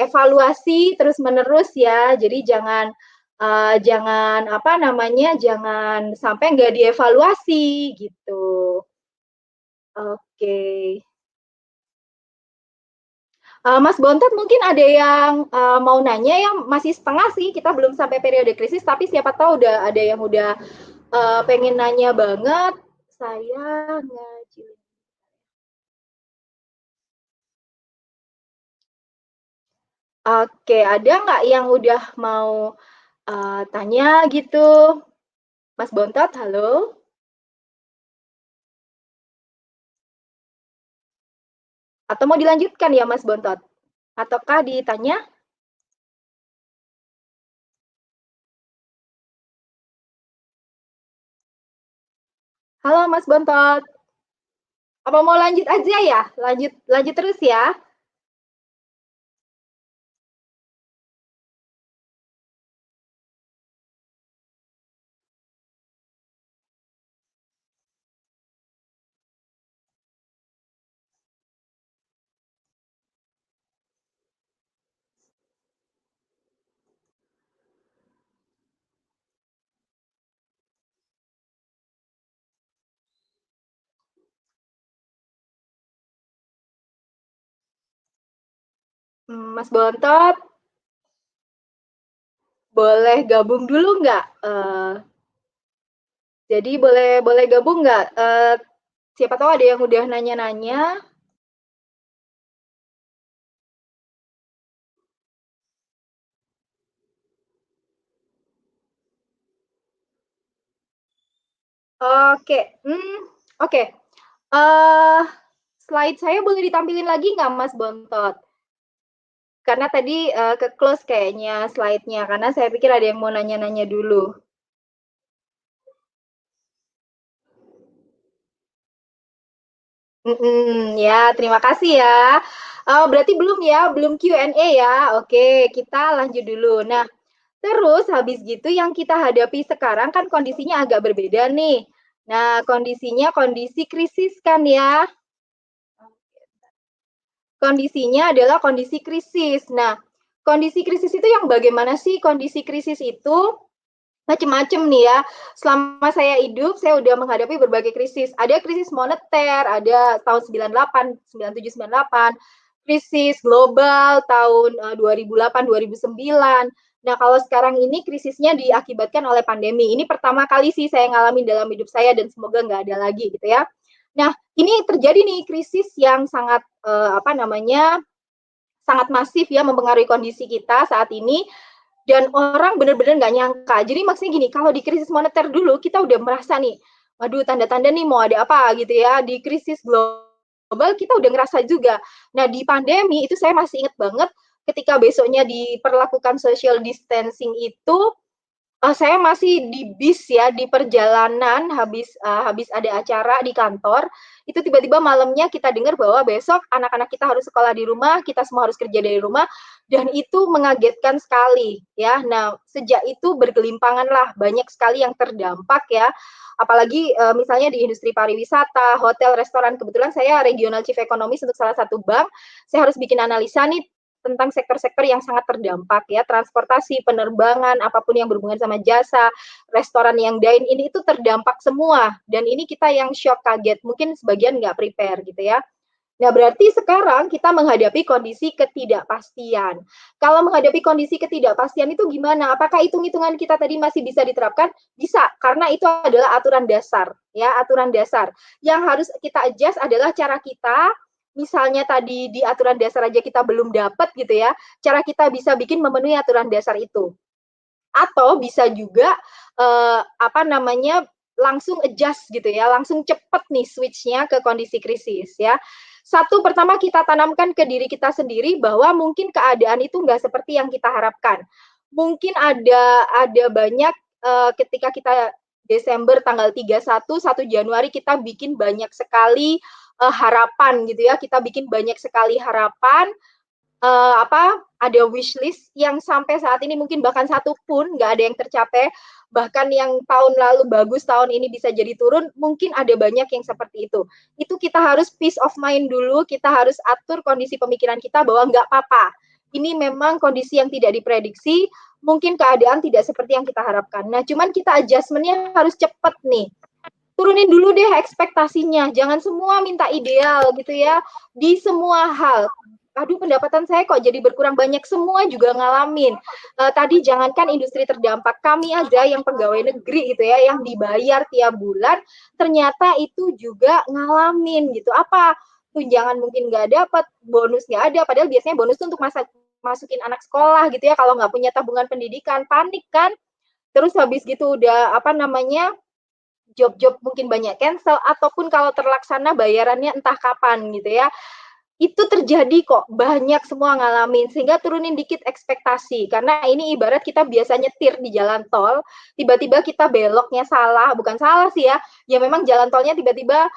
evaluasi terus-menerus ya. Jadi jangan jangan sampai nggak dievaluasi gitu. Oke. Mas Bontot mungkin ada yang mau nanya ya, masih setengah sih, kita belum sampai periode krisis, tapi siapa tahu udah ada yang udah pengen nanya banget. Saya ngaji. Oke, ada nggak yang udah mau tanya gitu? Mas Bontot, halo? Atau mau dilanjutkan ya Mas Bontot? Ataukah ditanya? Halo Mas Bontot. Apa mau lanjut aja ya? Lanjut terus ya. Mas Bontot, boleh gabung dulu nggak? Jadi boleh gabung nggak? Siapa tahu ada yang udah nanya-nanya. Oke, oke. Slide saya boleh ditampilin lagi nggak, Mas Bontot? Karena tadi ke close kayaknya slide-nya, karena saya pikir ada yang mau nanya-nanya dulu. Ya, terima kasih ya. Berarti belum ya, belum Q&A ya. Oke, kita lanjut dulu. Nah, terus habis gitu yang kita hadapi sekarang kan kondisinya agak berbeda nih. Nah, kondisinya kondisi krisis kan ya. Kondisinya adalah kondisi krisis. Nah, kondisi krisis itu yang bagaimana sih? Kondisi krisis itu macam-macam nih ya. Selama saya hidup, saya udah menghadapi berbagai krisis. Ada krisis moneter, ada tahun 98, 97, 98, krisis global tahun 2008, 2009. Nah, kalau sekarang ini krisisnya diakibatkan oleh pandemi. Ini pertama kali sih saya ngalamin dalam hidup saya dan semoga nggak ada lagi gitu ya. Nah, ini terjadi nih krisis yang sangat sangat masif ya mempengaruhi kondisi kita saat ini dan orang benar-benar nggak nyangka. Jadi maksudnya gini, kalau di krisis moneter dulu kita udah merasa nih, waduh tanda-tanda nih mau ada apa gitu ya. Di krisis global kita udah ngerasa juga. Nah di pandemi itu saya masih ingat banget ketika besoknya diperlakukan social distancing itu saya masih di bis ya, di perjalanan habis ada acara di kantor, itu tiba-tiba malamnya kita dengar bahwa besok anak-anak kita harus sekolah di rumah, kita semua harus kerja dari rumah, dan itu mengagetkan sekali ya. Nah, sejak itu bergelimpanganlah banyak sekali yang terdampak ya. Apalagi misalnya di industri pariwisata, hotel, restoran. Kebetulan saya regional chief economist untuk salah satu bank. Saya harus bikin analisa nih tentang sektor-sektor yang sangat terdampak ya, transportasi, penerbangan, apapun yang berhubungan sama jasa, restoran yang dine in itu terdampak semua. Dan ini kita yang shock kaget, mungkin sebagian nggak prepare gitu ya. Nah, berarti sekarang kita menghadapi kondisi ketidakpastian. Kalau menghadapi kondisi ketidakpastian itu gimana? Apakah hitung-hitungan kita tadi masih bisa diterapkan? Bisa, karena itu adalah aturan dasar, ya, aturan dasar. Yang harus kita adjust adalah cara kita, misalnya tadi di aturan dasar aja kita belum dapat gitu ya, cara kita bisa bikin memenuhi aturan dasar itu. Atau bisa juga langsung adjust gitu ya, langsung cepet nih switch-nya ke kondisi krisis ya. Satu, pertama kita tanamkan ke diri kita sendiri bahwa mungkin keadaan itu nggak seperti yang kita harapkan. Mungkin ada banyak ketika kita Desember tanggal 31, 1 Januari kita bikin banyak sekali harapan gitu ya. Kita bikin banyak sekali harapan, ada wishlist yang sampai saat ini mungkin bahkan satu pun nggak ada yang tercapai, bahkan yang tahun lalu bagus tahun ini bisa jadi turun, mungkin ada banyak yang seperti itu. Itu kita harus peace of mind dulu, kita harus atur kondisi pemikiran kita bahwa nggak apa-apa. Ini memang kondisi yang tidak diprediksi, mungkin keadaan tidak seperti yang kita harapkan. Nah, cuman kita adjustment-nya harus cepat nih. Turunin dulu deh ekspektasinya, jangan semua minta ideal gitu ya, di semua hal. Aduh, pendapatan saya kok jadi berkurang, banyak semua juga ngalamin. Tadi jangankan industri terdampak, kami aja yang pegawai negeri gitu ya, yang dibayar tiap bulan, ternyata itu juga ngalamin gitu. Apa? Tunjangan mungkin nggak dapat, bonus nggak ada, padahal biasanya bonus itu untuk masukin anak sekolah gitu ya, kalau nggak punya tabungan pendidikan, panik kan? Terus habis gitu udah job-job mungkin banyak cancel, ataupun kalau terlaksana bayarannya entah kapan gitu ya. Itu terjadi kok, banyak semua ngalamin, sehingga turunin dikit ekspektasi, karena ini ibarat kita biasa nyetir di jalan tol, tiba-tiba kita beloknya salah, bukan salah sih ya memang jalan tolnya tiba-tiba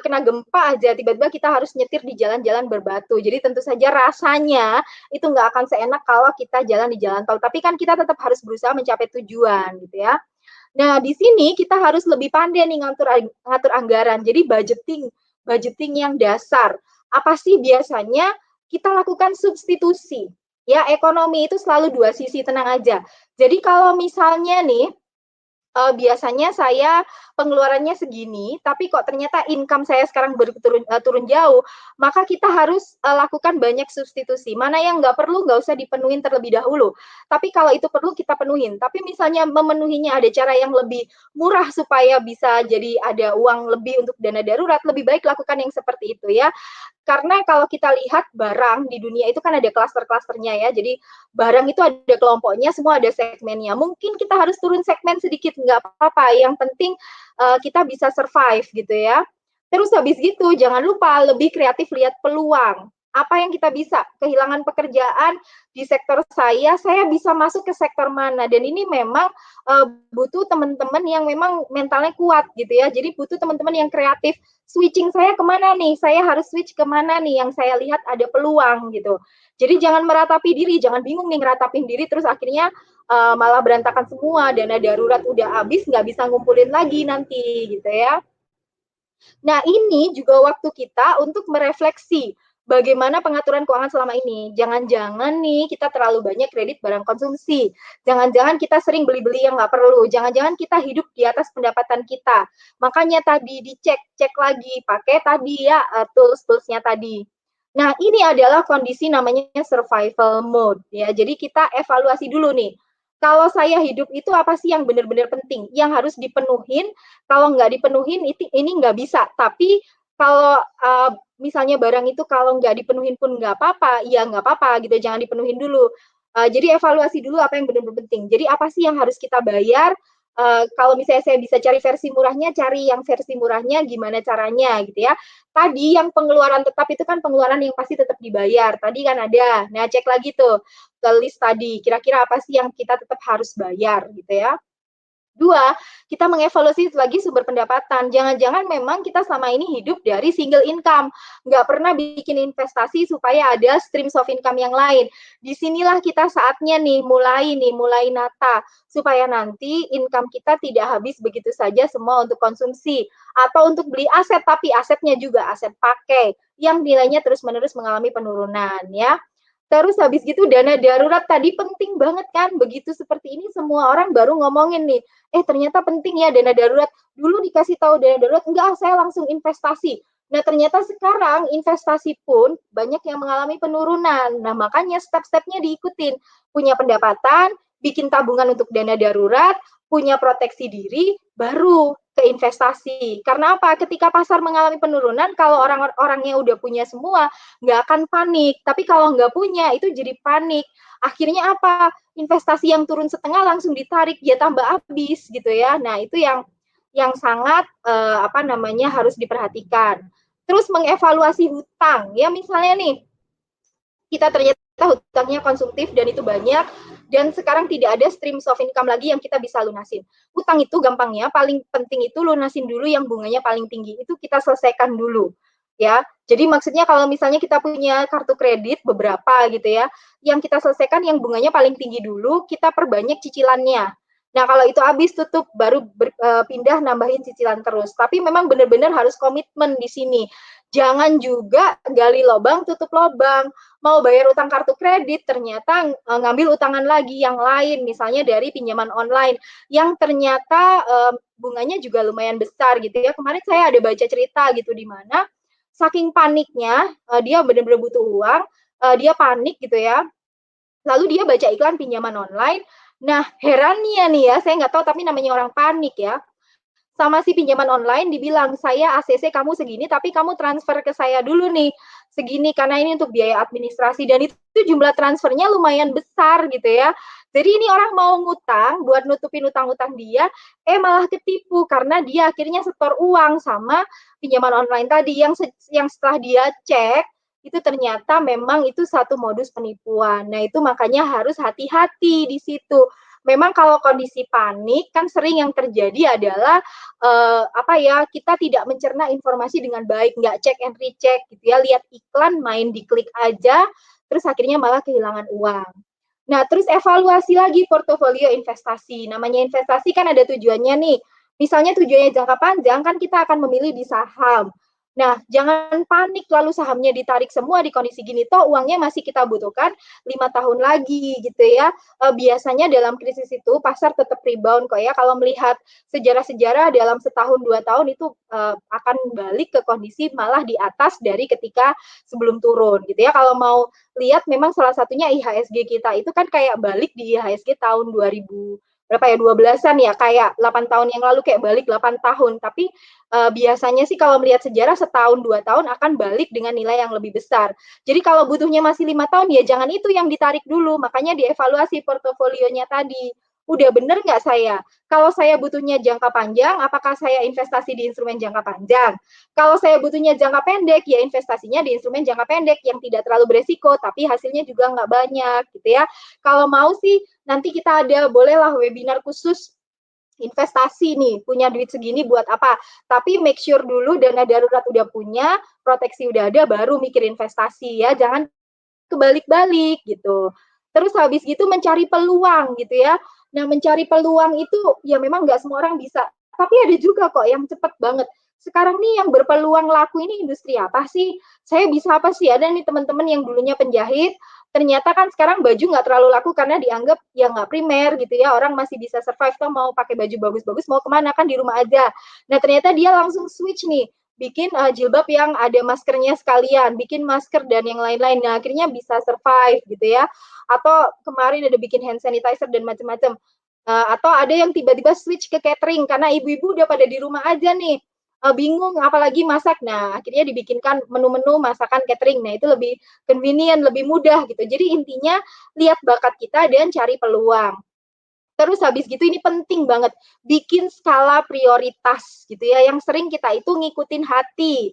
kena gempa aja, tiba-tiba kita harus nyetir di jalan-jalan berbatu, jadi tentu saja rasanya itu nggak akan seenak kalau kita jalan di jalan tol, tapi kan kita tetap harus berusaha mencapai tujuan gitu ya. Nah, di sini kita harus lebih pandai nih ngatur anggaran. Jadi budgeting yang dasar. Apa sih biasanya kita lakukan substitusi. Ya, ekonomi itu selalu dua sisi, tenang aja. Jadi kalau misalnya nih biasanya saya pengeluarannya segini, tapi kok ternyata income saya sekarang turun jauh, maka kita harus lakukan banyak substitusi. Mana yang nggak perlu, nggak usah dipenuhin terlebih dahulu. Tapi kalau itu perlu, kita penuhin. Tapi misalnya memenuhinya ada cara yang lebih murah supaya bisa jadi ada uang lebih untuk dana darurat, lebih baik lakukan yang seperti itu ya. Karena kalau kita lihat barang di dunia itu kan ada klaster-klasternya ya. Jadi barang itu ada kelompoknya, semua ada segmennya. Mungkin kita harus turun segmen sedikit, nggak apa-apa. Yang penting kita bisa survive gitu ya. Terus habis gitu, jangan lupa lebih kreatif lihat peluang. Apa yang kita bisa? Kehilangan pekerjaan di sektor saya bisa masuk ke sektor mana? Dan ini memang butuh teman-teman yang memang mentalnya kuat gitu ya. Jadi butuh teman-teman yang kreatif. Switching saya kemana nih? Saya harus switch kemana nih yang saya lihat ada peluang gitu. Jadi jangan meratapi diri, jangan bingung nih ngeratapin diri terus akhirnya malah berantakan semua, dana darurat udah habis, nggak bisa ngumpulin lagi nanti gitu ya. Nah ini juga waktu kita untuk merefleksi bagaimana pengaturan keuangan selama ini. Jangan-jangan nih kita terlalu banyak kredit barang konsumsi. Jangan-jangan kita sering beli-beli yang nggak perlu. Jangan-jangan kita hidup di atas pendapatan kita. Makanya tadi cek lagi, pakai tadi ya tools-toolsnya tadi. Nah ini adalah kondisi namanya survival mode ya. Jadi kita evaluasi dulu nih. Kalau saya hidup itu apa sih yang benar-benar penting, yang harus dipenuhin, kalau nggak dipenuhin ini nggak bisa. Tapi kalau misalnya barang itu kalau nggak dipenuhin pun nggak apa-apa, ya nggak apa-apa gitu, jangan dipenuhin dulu. Jadi evaluasi dulu apa yang benar-benar penting. Jadi apa sih yang harus kita bayar, kalau misalnya saya bisa cari versi murahnya, cari yang versi murahnya gimana caranya gitu ya. Tadi yang pengeluaran tetap itu kan pengeluaran yang pasti tetap dibayar, tadi kan ada. Nah, cek lagi tuh ke list tadi, kira-kira apa sih yang kita tetap harus bayar gitu ya. Dua, kita mengevaluasi lagi sumber pendapatan. Jangan-jangan memang kita selama ini hidup dari single income, nggak pernah bikin investasi supaya ada streams of income yang lain. Disinilah kita saatnya mulai nata, supaya nanti income kita tidak habis begitu saja semua untuk konsumsi, atau untuk beli aset, tapi asetnya juga aset pakai, yang nilainya terus-menerus mengalami penurunan ya. Terus habis gitu dana darurat tadi penting banget kan, begitu seperti ini semua orang baru ngomongin nih, ternyata penting ya dana darurat. Dulu dikasih tahu dana darurat, enggak, saya langsung investasi. Nah, ternyata sekarang investasi pun banyak yang mengalami penurunan. Nah, makanya step-stepnya diikutin. Punya pendapatan, bikin tabungan untuk dana darurat, punya proteksi diri, baru ke investasi. Karena apa? Ketika pasar mengalami penurunan, kalau orang-orangnya udah punya semua, nggak akan panik. Tapi kalau nggak punya, itu jadi panik. Akhirnya apa? Investasi yang turun setengah langsung ditarik, ya tambah habis gitu ya. Nah, itu yang sangat harus diperhatikan. Terus mengevaluasi hutang. Ya misalnya nih, kita ternyata hutangnya konsumtif dan itu banyak, dan sekarang tidak ada streams of income lagi yang kita bisa lunasin. Hutang itu gampangnya, paling penting itu lunasin dulu yang bunganya paling tinggi, itu kita selesaikan dulu. Ya, jadi maksudnya kalau misalnya kita punya kartu kredit beberapa gitu ya, yang kita selesaikan yang bunganya paling tinggi dulu, kita perbanyak cicilannya. Nah, kalau itu habis tutup, baru pindah nambahin cicilan terus. Tapi memang benar-benar harus komitmen di sini. Jangan juga gali lubang, tutup lubang. Mau bayar utang kartu kredit, ternyata ngambil utangan lagi yang lain, misalnya dari pinjaman online, yang ternyata bunganya juga lumayan besar gitu ya. Kemarin saya ada baca cerita gitu, di mana saking paniknya, dia benar-benar butuh uang, dia panik gitu ya, lalu dia baca iklan pinjaman online. Nah, herannya nih ya, saya nggak tahu tapi namanya orang panik ya, sama si pinjaman online dibilang, saya ACC kamu segini, tapi kamu transfer ke saya dulu nih, segini, karena ini untuk biaya administrasi, dan itu jumlah transfernya lumayan besar gitu ya. Jadi ini orang mau ngutang buat nutupin utang-utang dia, malah ketipu, karena dia akhirnya setor uang sama pinjaman online tadi, yang setelah dia cek, itu ternyata memang itu satu modus penipuan. Nah, itu makanya harus hati-hati di situ. Memang kalau kondisi panik kan sering yang terjadi adalah kita tidak mencerna informasi dengan baik, nggak cek and recheck gitu ya, lihat iklan main diklik aja, terus akhirnya malah kehilangan uang. Nah, terus evaluasi lagi portofolio investasi. Namanya investasi kan ada tujuannya nih. Misalnya tujuannya jangka panjang, kan kita akan memilih di saham. Nah, jangan panik lalu sahamnya ditarik semua di kondisi gini, toh uangnya masih kita butuhkan 5 tahun lagi gitu ya. Biasanya dalam krisis itu pasar tetap rebound kok ya. Kalau melihat sejarah-sejarah dalam setahun 2 tahun itu akan balik ke kondisi malah di atas dari ketika sebelum turun gitu ya. Kalau mau lihat memang salah satunya IHSG kita itu kan kayak balik di IHSG tahun 2000 berapa ya, 12-an ya, kayak 8 tahun yang lalu kayak balik 8 tahun. Tapi biasanya sih kalau melihat sejarah setahun 2 tahun akan balik dengan nilai yang lebih besar. Jadi kalau butuhnya masih 5 tahun ya jangan itu yang ditarik dulu, makanya dievaluasi portofolionya tadi. Udah bener nggak saya? Kalau saya butuhnya jangka panjang, apakah saya investasi di instrumen jangka panjang? Kalau saya butuhnya jangka pendek, ya investasinya di instrumen jangka pendek yang tidak terlalu beresiko, tapi hasilnya juga nggak banyak gitu ya. Kalau mau sih nanti kita ada bolehlah webinar khusus investasi nih, punya duit segini buat apa. Tapi make sure dulu dana darurat udah punya, proteksi udah ada, baru mikir investasi ya. Jangan kebalik-balik gitu. Terus habis gitu mencari peluang gitu ya. Nah, mencari peluang itu ya memang nggak semua orang bisa. Tapi ada juga kok yang cepet banget. Sekarang nih yang berpeluang laku ini industri apa sih? Saya bisa apa sih? Ada nih teman-teman yang dulunya penjahit, ternyata kan sekarang baju nggak terlalu laku karena dianggap ya nggak primer gitu ya. Orang masih bisa survive, tuh mau pakai baju bagus-bagus, mau kemana kan di rumah aja. Nah, ternyata dia langsung switch nih, bikin jilbab yang ada maskernya sekalian, bikin masker dan yang lain-lain. Nah, akhirnya bisa survive gitu ya. Atau kemarin ada bikin hand sanitizer dan macam-macam. Atau ada yang tiba-tiba switch ke catering karena ibu-ibu udah pada di rumah aja nih. Bingung apalagi masak. Nah, akhirnya dibikinkan menu-menu masakan catering. Nah, itu lebih convenient, lebih mudah gitu. Jadi intinya lihat bakat kita dan cari peluang. Terus habis gitu ini penting banget, bikin skala prioritas gitu ya, yang sering kita itu ngikutin hati,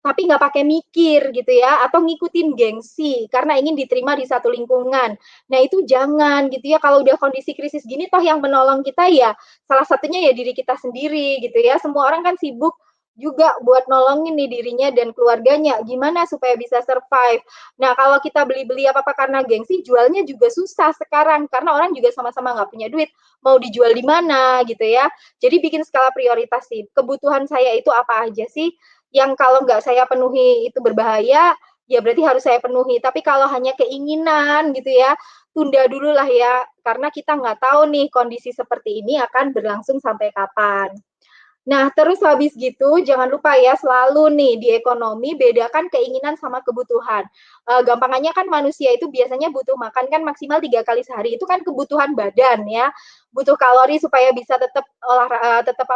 tapi nggak pakai mikir gitu ya, atau ngikutin gengsi karena ingin diterima di satu lingkungan. Nah itu jangan gitu ya, kalau udah kondisi krisis gini toh yang menolong kita ya salah satunya ya diri kita sendiri gitu ya. Semua orang kan sibuk juga buat nolongin nih dirinya dan keluarganya, gimana supaya bisa survive. Nah, kalau kita beli-beli apa-apa karena gengsi, jualnya juga susah sekarang, karena orang juga sama-sama nggak punya duit, mau dijual di mana gitu ya. Jadi bikin skala prioritas sih, kebutuhan saya itu apa aja sih, yang kalau nggak saya penuhi itu berbahaya, ya berarti harus saya penuhi. Tapi kalau hanya keinginan gitu ya, tunda dulu lah ya, karena kita nggak tahu nih kondisi seperti ini akan berlangsung sampai kapan. Nah, terus habis gitu jangan lupa ya selalu nih di ekonomi bedakan keinginan sama kebutuhan. Gampangannya kan manusia itu biasanya butuh makan kan maksimal 3 kali sehari, itu kan kebutuhan badan ya. Butuh kalori supaya bisa tetap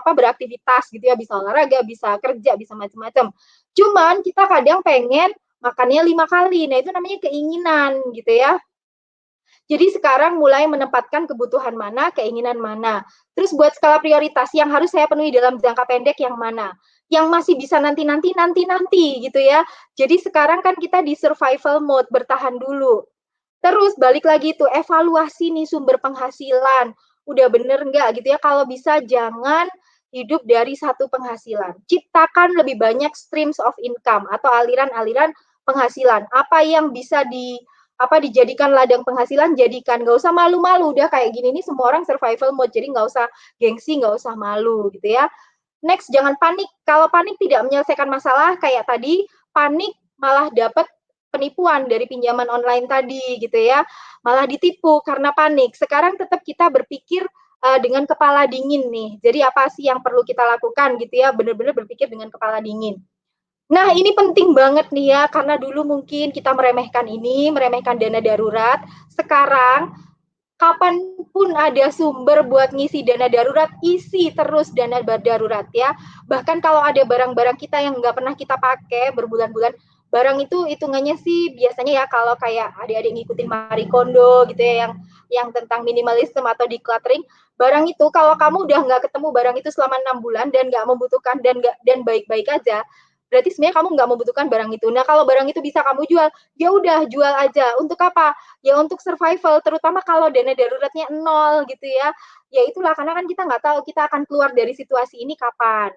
beraktivitas gitu ya, bisa olahraga, bisa kerja, bisa macam-macam. Cuman kita kadang pengen makannya 5 kali. Nah, itu namanya keinginan gitu ya. Jadi sekarang mulai menempatkan kebutuhan mana, keinginan mana. Terus buat skala prioritas yang harus saya penuhi dalam jangka pendek yang mana. Yang masih bisa nanti gitu ya. Jadi sekarang kan kita di survival mode, bertahan dulu. Terus balik lagi tuh evaluasi nih sumber penghasilan. Udah bener nggak gitu ya. Kalau bisa jangan hidup dari satu penghasilan. Ciptakan lebih banyak streams of income atau aliran-aliran penghasilan. Apa yang bisa dijadikan ladang penghasilan, jadikan. Nggak usah malu-malu, udah kayak gini nih semua orang survival mode, jadi nggak usah gengsi, nggak usah malu gitu ya. Next, jangan panik. Kalau panik tidak menyelesaikan masalah, kayak tadi, panik malah dapat penipuan dari pinjaman online tadi gitu ya, malah ditipu karena panik. Sekarang tetap kita berpikir dengan kepala dingin nih. Jadi apa sih yang perlu kita lakukan gitu ya, benar-benar berpikir dengan kepala dingin. Nah, ini penting banget nih ya, karena dulu mungkin kita meremehkan ini, meremehkan dana darurat. Sekarang, kapanpun ada sumber buat ngisi dana darurat, isi terus dana darurat ya. Bahkan kalau ada barang-barang kita yang nggak pernah kita pakai berbulan-bulan, barang itu hitungannya sih biasanya ya kalau kayak adik-adik ngikutin Marie Kondo gitu ya, yang tentang minimalisme atau decluttering, barang itu kalau kamu udah nggak ketemu barang itu selama 6 bulan dan nggak membutuhkan dan baik-baik aja, berarti sebenarnya kamu nggak membutuhkan barang itu. Nah, kalau barang itu bisa kamu jual, ya udah jual aja. Untuk apa? Ya untuk survival, terutama kalau dana daruratnya 0 gitu ya. Ya itulah, karena kan kita nggak tahu kita akan keluar dari situasi ini kapan.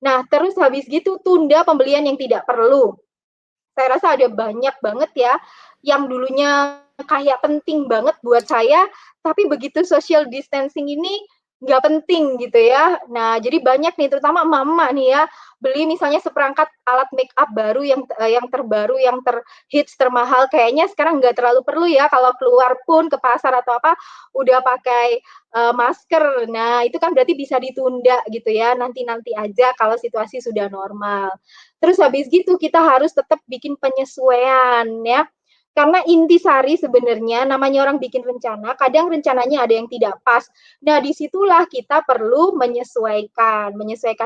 Nah, terus habis gitu tunda pembelian yang tidak perlu. Saya rasa ada banyak banget ya yang dulunya kayak penting banget buat saya, tapi begitu social distancing ini nggak penting gitu ya. Nah, jadi banyak nih, terutama emak-emak nih ya, beli misalnya seperangkat alat make up baru yang terbaru, yang terhits, termahal. Kayaknya sekarang nggak terlalu perlu ya kalau keluar pun ke pasar atau apa, udah pakai masker. Nah, itu kan berarti bisa ditunda gitu ya, nanti-nanti aja kalau situasi sudah normal. Terus habis gitu kita harus tetap bikin penyesuaian ya. Karena intisari sebenarnya namanya orang bikin rencana, kadang rencananya ada yang tidak pas. Nah, disitulah kita perlu menyesuaikan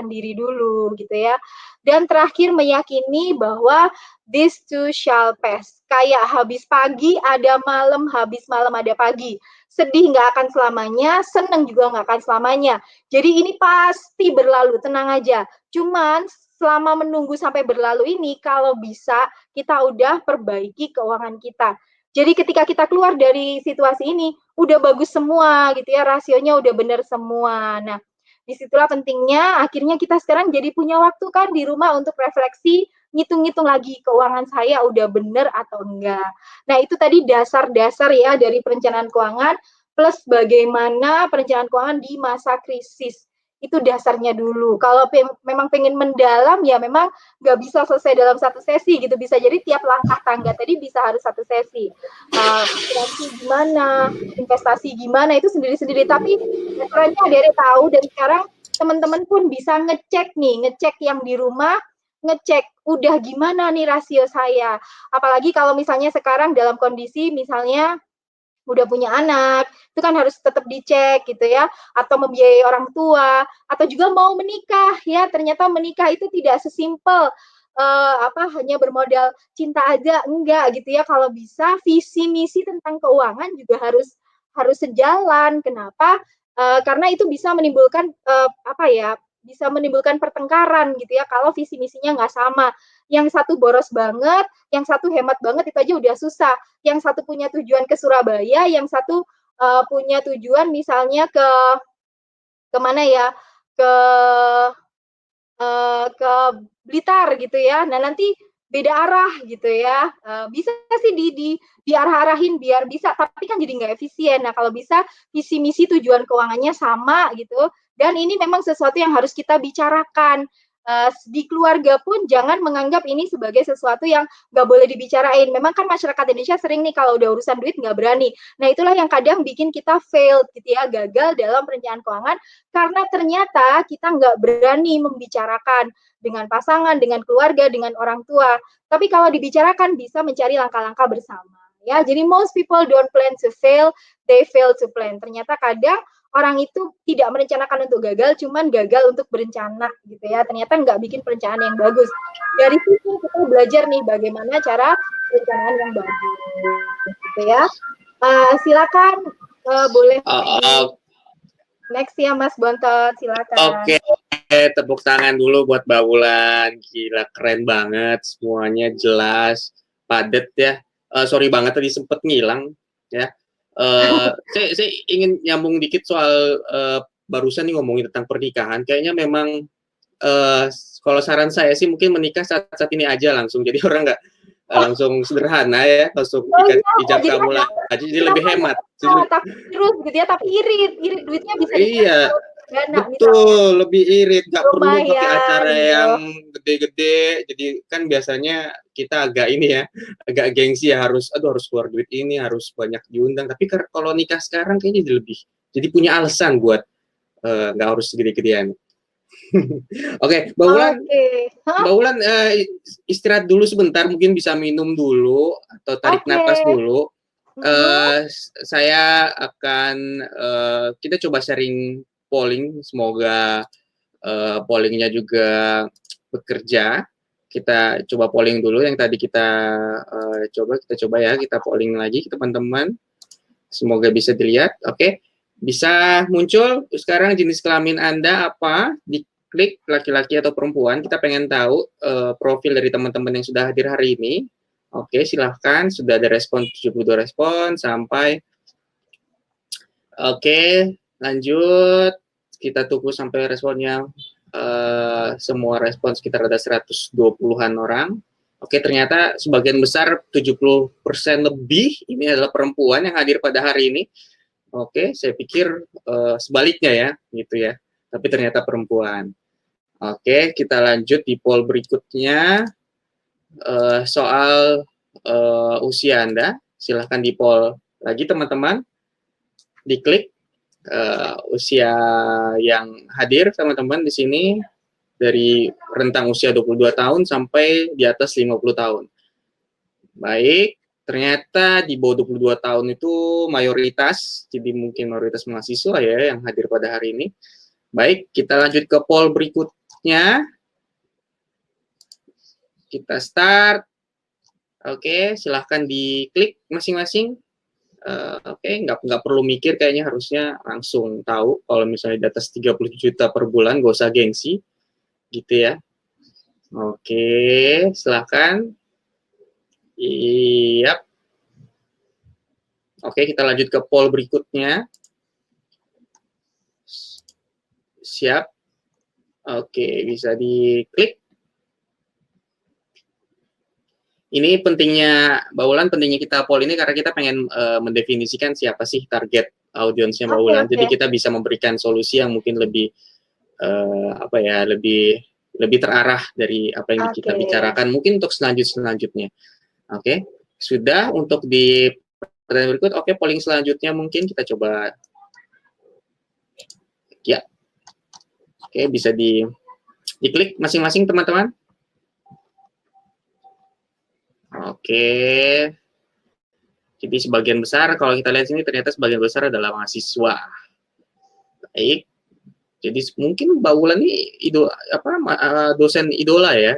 diri dulu gitu ya. Dan terakhir meyakini bahwa this too shall pass. Kayak habis pagi ada malam, habis malam ada pagi. Sedih nggak akan selamanya, seneng juga nggak akan selamanya. Jadi ini pasti berlalu, tenang aja. Cuman selama menunggu sampai berlalu ini, kalau bisa kita udah perbaiki keuangan kita. Jadi ketika kita keluar dari situasi ini, udah bagus semua gitu ya, rasionya udah bener semua. Nah, disitulah pentingnya akhirnya kita sekarang jadi punya waktu kan di rumah untuk refleksi, ngitung-ngitung lagi keuangan saya udah bener atau enggak. Nah, itu tadi dasar-dasar ya dari perencanaan keuangan, plus bagaimana perencanaan keuangan di masa krisis. Itu dasarnya dulu. Kalau memang pengen mendalam, ya memang nggak bisa selesai dalam satu sesi gitu. Bisa jadi tiap langkah tangga tadi bisa harus satu sesi. Asuransi gimana, investasi gimana, itu sendiri-sendiri. Tapi referensinya dari tahu, dan sekarang teman-teman pun bisa ngecek yang di rumah, ngecek udah gimana nih rasio saya. Apalagi kalau misalnya sekarang dalam kondisi misalnya udah punya anak, itu kan harus tetap dicek gitu ya, atau membiayai orang tua, atau juga mau menikah ya, ternyata menikah itu tidak sesimpel hanya bermodal cinta aja, enggak gitu ya. Kalau bisa visi misi tentang keuangan juga harus harus sejalan. Kenapa? Karena itu bisa menimbulkan bisa menimbulkan pertengkaran gitu ya kalau visi misinya nggak sama. Yang satu boros banget, yang satu hemat banget itu aja udah susah. Yang satu punya tujuan ke Surabaya, yang satu punya tujuan misalnya ke mana ya? Ke ke Blitar gitu ya. Nah, nanti beda arah gitu ya. Bisa sih diarah-arahin biar bisa, tapi kan jadi nggak efisien. Nah, kalau bisa visi misi tujuan keuangannya sama gitu. Dan ini memang sesuatu yang harus kita bicarakan. Di keluarga pun jangan menganggap ini sebagai sesuatu yang nggak boleh dibicarain. Memang kan masyarakat Indonesia sering nih kalau udah urusan duit nggak berani. Nah, itulah yang kadang bikin kita fail gitu ya, gagal dalam perencanaan keuangan karena ternyata kita nggak berani membicarakan dengan pasangan, dengan keluarga, dengan orang tua. Tapi kalau dibicarakan bisa mencari langkah-langkah bersama. Ya, jadi most people don't plan to fail, they fail to plan. Ternyata kadang orang itu tidak merencanakan untuk gagal, cuman gagal untuk berencana gitu ya. Ternyata nggak bikin perencanaan yang bagus. Dari situ kita belajar nih bagaimana cara perencanaan yang bagus gitu ya. Silakan boleh next ya Mas Bontot, silakan. Oke, tepuk tangan dulu buat Mbak Wulan. Gila, keren banget. Semuanya jelas, padat ya. Sorry banget tadi sempet ngilang ya. Saya ingin nyambung dikit soal barusan nih ngomongin tentang pernikahan. Kayaknya memang kalau saran saya sih mungkin menikah saat ini aja langsung. Jadi orang nggak langsung sederhana ya, langsung ijab kabul aja. Jadi lebih hemat. Terus gitu ya, tapi irit duitnya bisa iya. dana, betul, lebih irit, nggak perlu pakai Lumayan, acara gitu. yang gede-gede. Jadi kan biasanya kita agak ini ya, agak gengsi ya, harus keluar duit ini, harus banyak diundang. Tapi kalau nikah sekarang kayaknya jadi punya alasan buat nggak harus gede-gedean. Oke, Mbak Wulan, Mbak Wulan istirahat dulu sebentar, mungkin bisa minum dulu atau tarik napas dulu. Saya akan kita coba sharing polling, semoga pollingnya juga bekerja. Kita coba polling dulu yang tadi kita coba ya, kita polling lagi teman-teman. Semoga bisa dilihat. Oke, bisa muncul sekarang jenis kelamin Anda apa? Diklik laki-laki atau perempuan. Kita pengen tahu profil dari teman-teman yang sudah hadir hari ini. Oke, silahkan. Sudah ada respon 72 respon sampai. Oke, lanjut. Kita tunggu sampai responnya semua respon sekitar ada 120-an orang. Oke, ternyata sebagian besar 70% lebih ini adalah perempuan yang hadir pada hari ini. Oke, saya pikir sebaliknya ya, gitu ya. Tapi ternyata perempuan. Oke, kita lanjut di poll berikutnya. Soal usia Anda, silahkan di poll lagi teman-teman. Diklik usia yang hadir teman-teman di sini dari rentang usia 22 tahun sampai di atas 50 tahun. Baik, ternyata di bawah 22 tahun itu mayoritas, jadi mungkin mayoritas mahasiswa ya yang hadir pada hari ini. Baik, kita lanjut ke poll berikutnya. Kita start. Oke, silahkan diklik masing-masing. Oke, nggak perlu mikir, kayaknya harusnya langsung tahu kalau misalnya di atas 30 juta per bulan, nggak usah gengsi, gitu ya. Oke, silahkan. Iya. Oke, kita lanjut ke poll berikutnya. Siap. Oke, bisa diklik. Ini pentingnya, Mbak Wulan, pentingnya kita poll ini karena kita pengen mendefinisikan siapa sih target audiensnya Mbak Wulan. Jadi kita bisa memberikan solusi yang mungkin lebih lebih terarah dari apa yang kita bicarakan. Mungkin untuk selanjutnya. Oke, sudah untuk di pertanyaan berikut. Oke, polling selanjutnya mungkin kita coba. Ya, oke, bisa diklik masing-masing teman-teman. Oke. Jadi sebagian besar, kalau kita lihat sini ternyata sebagian besar adalah mahasiswa. Baik. Jadi mungkin Mbak Wulan ini dosen idola ya.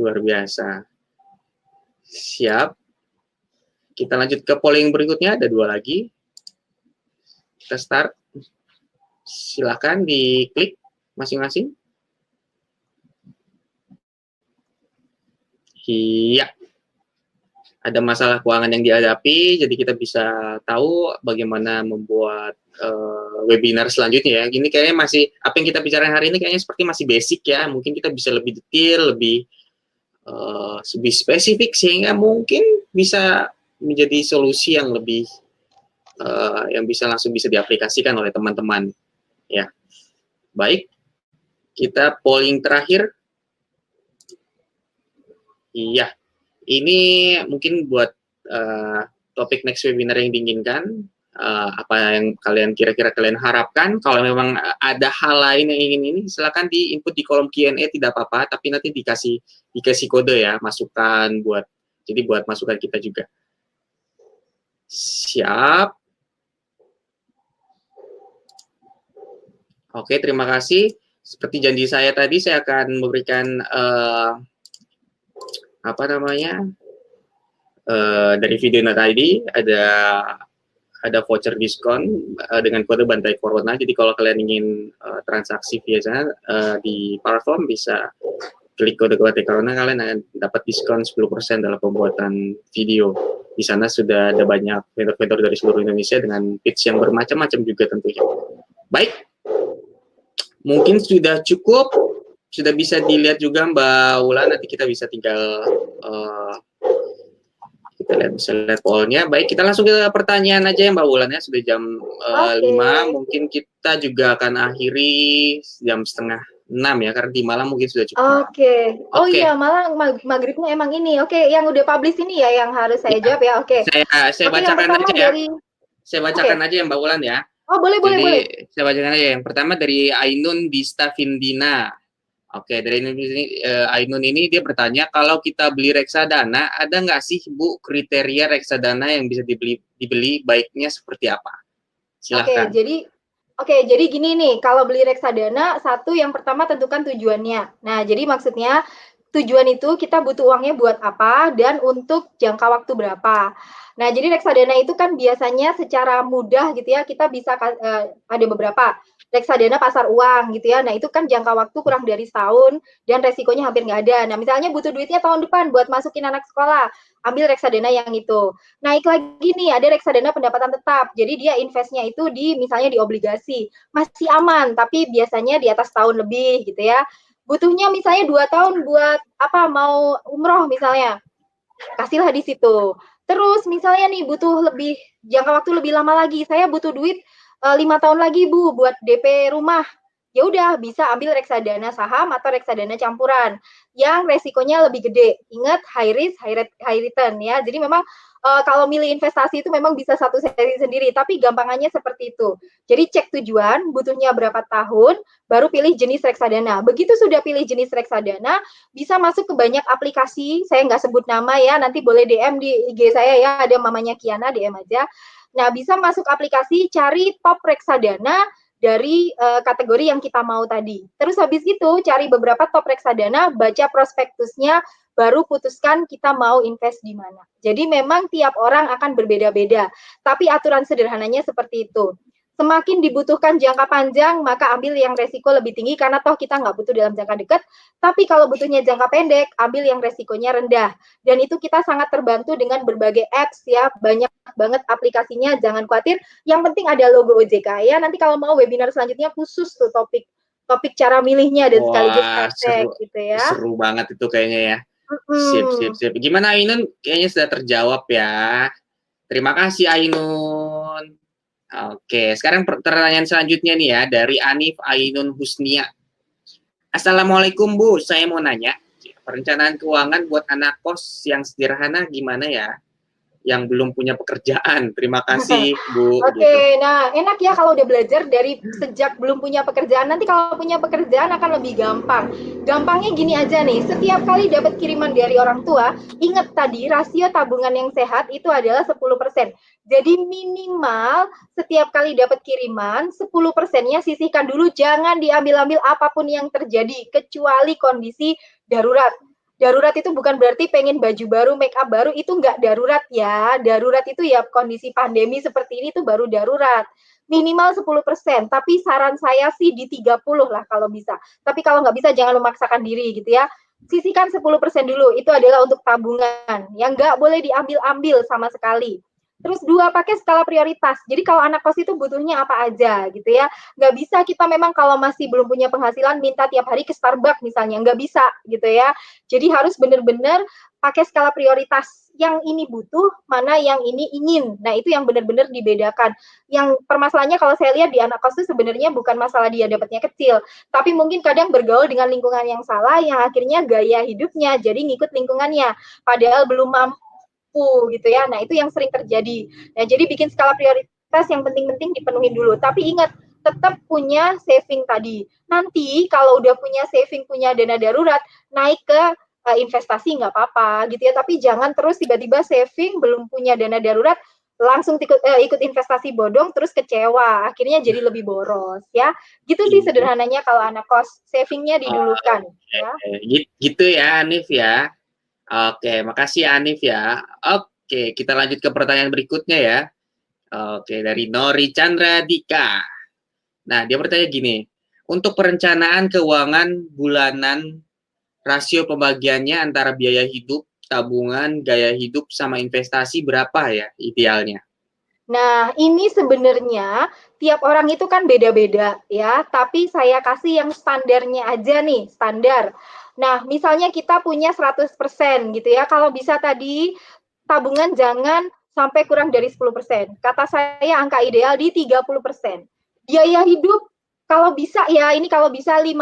Luar biasa. Siap. Kita lanjut ke polling berikutnya, ada 2 lagi. Kita start. Silakan diklik masing-masing. Iya. Ada masalah keuangan yang dihadapi, jadi kita bisa tahu bagaimana membuat webinar selanjutnya ya. Ini kayaknya masih, apa yang kita bicarakan hari ini kayaknya seperti masih basic ya. Mungkin kita bisa lebih detail, lebih spesifik, sehingga mungkin bisa menjadi solusi yang lebih yang langsung bisa diaplikasikan oleh teman-teman ya. Baik, kita polling terakhir. Iya, ini mungkin buat topik next webinar yang diinginkan, apa yang kira-kira kalian harapkan. Kalau memang ada hal lain yang ingin ini, silakan di input di kolom Q&A, tidak apa-apa, tapi nanti dikasih kode ya, masukan buat masukan kita juga. Siap. Oke, terima kasih. Seperti janji saya tadi, saya akan memberikan dari video.id ada voucher diskon dengan kode Bantai Corona. Jadi kalau kalian ingin transaksi via sana di platform, bisa klik kode Bantai Corona, kalian akan dapat diskon 10% dalam pembuatan video. Di sana sudah ada banyak vendor-vendor dari seluruh Indonesia dengan pitch yang bermacam-macam juga tentunya. Baik, mungkin sudah cukup. Sudah bisa dilihat juga Mbak Wulan, nanti kita bisa tinggal bisa lihat pollnya. Baik, kita langsung ke pertanyaan aja ya Mbak Wulan ya, sudah jam 5, mungkin kita juga akan akhiri jam 5:30 ya, karena di Malang mungkin sudah cukup. Oh iya, Malang maghribnya emang ini. Yang udah publish ini ya yang harus saya jawab ya. Saya bacakan aja ya. Saya bacakan aja ya Mbak Wulan ya. Oh, boleh. Saya bacakan aja. Yang pertama dari Ainun Dista Vindina. Oke, dari Ainun ini dia bertanya, kalau kita beli reksadana, ada nggak sih Bu kriteria reksadana yang bisa dibeli baiknya seperti apa? Silahkan. Jadi gini nih, kalau beli reksadana, satu yang pertama tentukan tujuannya. Nah, jadi maksudnya tujuan itu kita butuh uangnya buat apa dan untuk jangka waktu berapa. Nah, jadi reksadana itu kan biasanya secara mudah gitu ya, kita bisa ada beberapa reksadana pasar uang gitu ya. Nah, itu kan jangka waktu kurang dari setahun dan resikonya hampir nggak ada. Nah, misalnya butuh duitnya tahun depan buat masukin anak sekolah, ambil reksadana yang itu. Naik lagi nih, ada reksadana pendapatan tetap. Jadi dia investnya itu misalnya di obligasi. Masih aman, tapi biasanya di atas tahun lebih gitu ya. Butuhnya misalnya 2 tahun buat mau umroh misalnya. Kasihlah di situ. Terus misalnya nih butuh jangka waktu lebih lama lagi. Saya butuh duit 5 tahun lagi Bu buat DP rumah. Ya udah bisa ambil reksadana saham atau reksadana campuran yang resikonya lebih gede. Ingat high risk, high return ya. Jadi memang kalau milih investasi itu memang bisa satu seri sendiri, tapi gampangannya seperti itu. Jadi cek tujuan, butuhnya berapa tahun, baru pilih jenis reksadana. Begitu sudah pilih jenis reksadana, bisa masuk ke banyak aplikasi. Saya nggak sebut nama ya, nanti boleh DM di IG saya ya, ada mamanya Kiana, DM aja. Nah, bisa masuk aplikasi, cari top reksadana dari kategori yang kita mau tadi. Terus habis itu, cari beberapa top reksadana, baca prospektusnya, baru putuskan kita mau invest di mana. Jadi memang tiap orang akan berbeda-beda, tapi aturan sederhananya seperti itu. Semakin dibutuhkan jangka panjang, maka ambil yang resiko lebih tinggi, karena toh kita nggak butuh dalam jangka dekat. Tapi kalau butuhnya jangka pendek, ambil yang resikonya rendah. Dan itu kita sangat terbantu dengan berbagai apps ya, banyak banget aplikasinya, jangan khawatir. Yang penting ada logo OJK ya, nanti kalau mau webinar selanjutnya khusus tuh topik cara milihnya dan sekaligus praktek gitu ya. Seru banget itu kayaknya ya. Sip. Gimana Ainun? Kayaknya sudah terjawab ya. Terima kasih Ainun. Oke, sekarang pertanyaan selanjutnya nih ya, dari Anif Ainun Husnia. Assalamualaikum Bu, saya mau nanya, perencanaan keuangan buat anak kos yang sederhana gimana ya? yang belum punya pekerjaan? Terima kasih, Bu. Oke, Gitu. nah enak ya kalau udah belajar dari sejak belum punya pekerjaan. Nanti kalau punya pekerjaan akan lebih gampang. Gampangnya gini aja nih, setiap kali dapat kiriman dari orang tua, ingat tadi rasio tabungan yang sehat itu adalah 10%. Jadi minimal setiap kali dapat kiriman, 10%-nya sisihkan dulu, jangan diambil-ambil apapun yang terjadi, kecuali kondisi darurat. Darurat itu bukan berarti pengen baju baru, make up baru, itu nggak darurat ya. Darurat itu ya kondisi pandemi seperti ini tuh baru darurat. Minimal 10%, tapi saran saya sih di 30 lah kalau bisa. Tapi kalau nggak bisa jangan memaksakan diri gitu ya. Sisihkan 10% dulu, itu adalah untuk tabungan. Yang nggak boleh diambil-ambil sama sekali. Terus dua, pakai skala prioritas. Jadi kalau anak kos itu butuhnya apa aja gitu ya. Nggak bisa kita memang kalau masih belum punya penghasilan minta tiap hari ke Starbucks misalnya. Nggak bisa gitu ya. Jadi harus benar-benar pakai skala prioritas. Yang ini butuh, mana yang ini ingin. Nah, itu yang benar-benar dibedakan. Yang permasalahannya kalau saya lihat di anak kos itu sebenarnya bukan masalah dia dapatnya kecil. Tapi mungkin kadang bergaul dengan lingkungan yang salah, yang akhirnya gaya hidupnya jadi ngikut lingkungannya. Padahal belum mampu gitu ya. Nah, itu yang sering terjadi. Nah, jadi bikin skala prioritas yang penting-penting dipenuhi dulu. Tapi ingat, tetap punya saving tadi. Nanti kalau udah punya saving, punya dana darurat, naik ke investasi nggak apa-apa gitu ya. Tapi jangan terus tiba-tiba saving, belum punya dana darurat, langsung ikut investasi bodong, terus kecewa. Akhirnya jadi lebih boros ya. Gitu sih sederhananya kalau anak kos. Savingnya didulukan. Ya. Gitu ya, Anif ya. Oke, makasih Anif ya. Oke, kita lanjut ke pertanyaan berikutnya ya. Oke, dari Nori Chandra Dika. Nah, dia bertanya gini, untuk perencanaan keuangan bulanan, rasio pembagiannya antara biaya hidup, tabungan, gaya hidup, sama investasi berapa ya idealnya? Nah, ini sebenarnya tiap orang itu kan beda-beda ya, tapi saya kasih yang standarnya aja nih, standar. Nah, misalnya kita punya 100% gitu ya, kalau bisa tadi tabungan jangan sampai kurang dari 10%. Kata saya angka ideal di 30%. Biaya hidup kalau bisa ya, ini kalau bisa 50%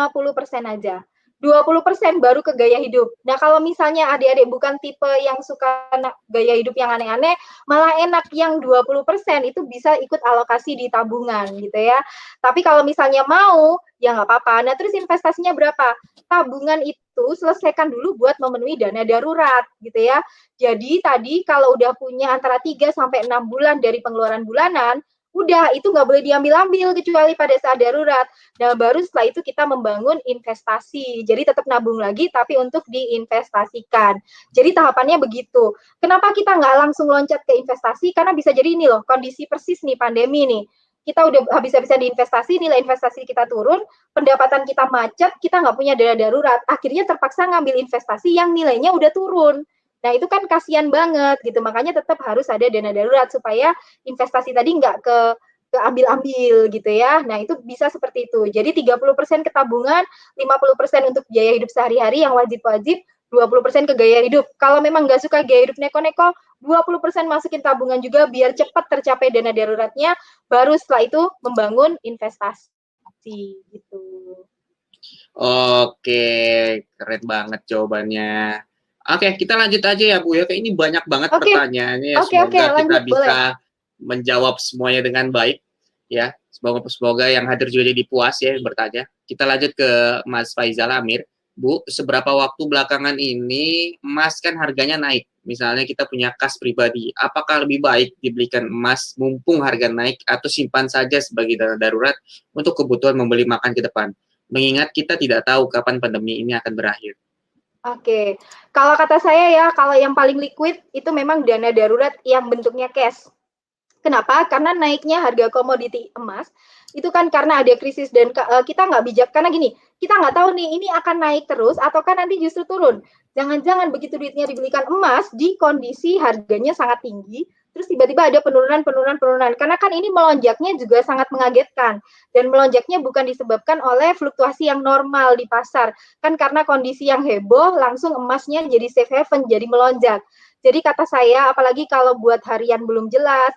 aja. 20% baru ke gaya hidup. Nah, kalau misalnya adik-adik bukan tipe yang suka gaya hidup yang aneh-aneh, malah enak yang 20% itu bisa ikut alokasi di tabungan gitu ya. Tapi kalau misalnya mau, ya nggak apa-apa. Nah, terus investasinya berapa? Tabungan itu selesaikan dulu buat memenuhi dana darurat gitu ya. Jadi tadi kalau udah punya antara 3 sampai 6 bulan dari pengeluaran bulanan, udah itu nggak boleh diambil-ambil kecuali pada saat darurat. Nah, baru setelah itu kita membangun investasi. Jadi tetap nabung lagi tapi untuk diinvestasikan. Jadi tahapannya begitu. Kenapa kita nggak langsung loncat ke investasi? Karena bisa jadi ini loh, kondisi persis nih pandemi nih. Kita udah habis-habisan diinvestasi, nilai investasi kita turun, pendapatan kita macet, kita nggak punya dana darurat. Akhirnya terpaksa ngambil investasi yang nilainya udah turun. Nah, itu kan kasihan banget gitu. Makanya tetap harus ada dana darurat supaya investasi tadi nggak ke ambil-ambil gitu ya. Nah, itu bisa seperti itu. Jadi 30% ke tabungan, 50% untuk biaya hidup sehari-hari yang wajib-wajib, 20% ke gaya hidup. Kalau memang nggak suka gaya hidup neko-neko, 20% masukin tabungan juga biar cepat tercapai dana daruratnya, baru setelah itu membangun investasi gitu. Oke, keren banget jawabannya. Oke, kita lanjut aja ya Bu ya. Kayak ini banyak banget pertanyaannya. Semoga kita bisa menjawab semuanya dengan baik ya. Semoga yang hadir juga jadi puas ya bertanya. Kita lanjut ke Mas Faizal Amir. Bu, seberapa waktu belakangan ini emas kan harganya naik? Misalnya kita punya kas pribadi, apakah lebih baik dibelikan emas mumpung harga naik atau simpan saja sebagai dana darurat untuk kebutuhan membeli makan ke depan? Mengingat kita tidak tahu kapan pandemi ini akan berakhir. Oke, kalau kata saya ya, kalau yang paling liquid itu memang dana darurat yang bentuknya cash. Kenapa? Karena naiknya harga komoditi emas itu kan karena ada krisis dan kita nggak bijak. Karena gini, kita nggak tahu nih ini akan naik terus ataukah nanti justru turun. Jangan-jangan begitu duitnya dibelikan emas di kondisi harganya sangat tinggi, terus tiba-tiba ada penurunan. Karena kan ini melonjaknya juga sangat mengagetkan. Dan melonjaknya bukan disebabkan oleh fluktuasi yang normal di pasar. Kan karena kondisi yang heboh, langsung emasnya jadi safe haven, jadi melonjak. Jadi kata saya, apalagi kalau buat harian belum jelas,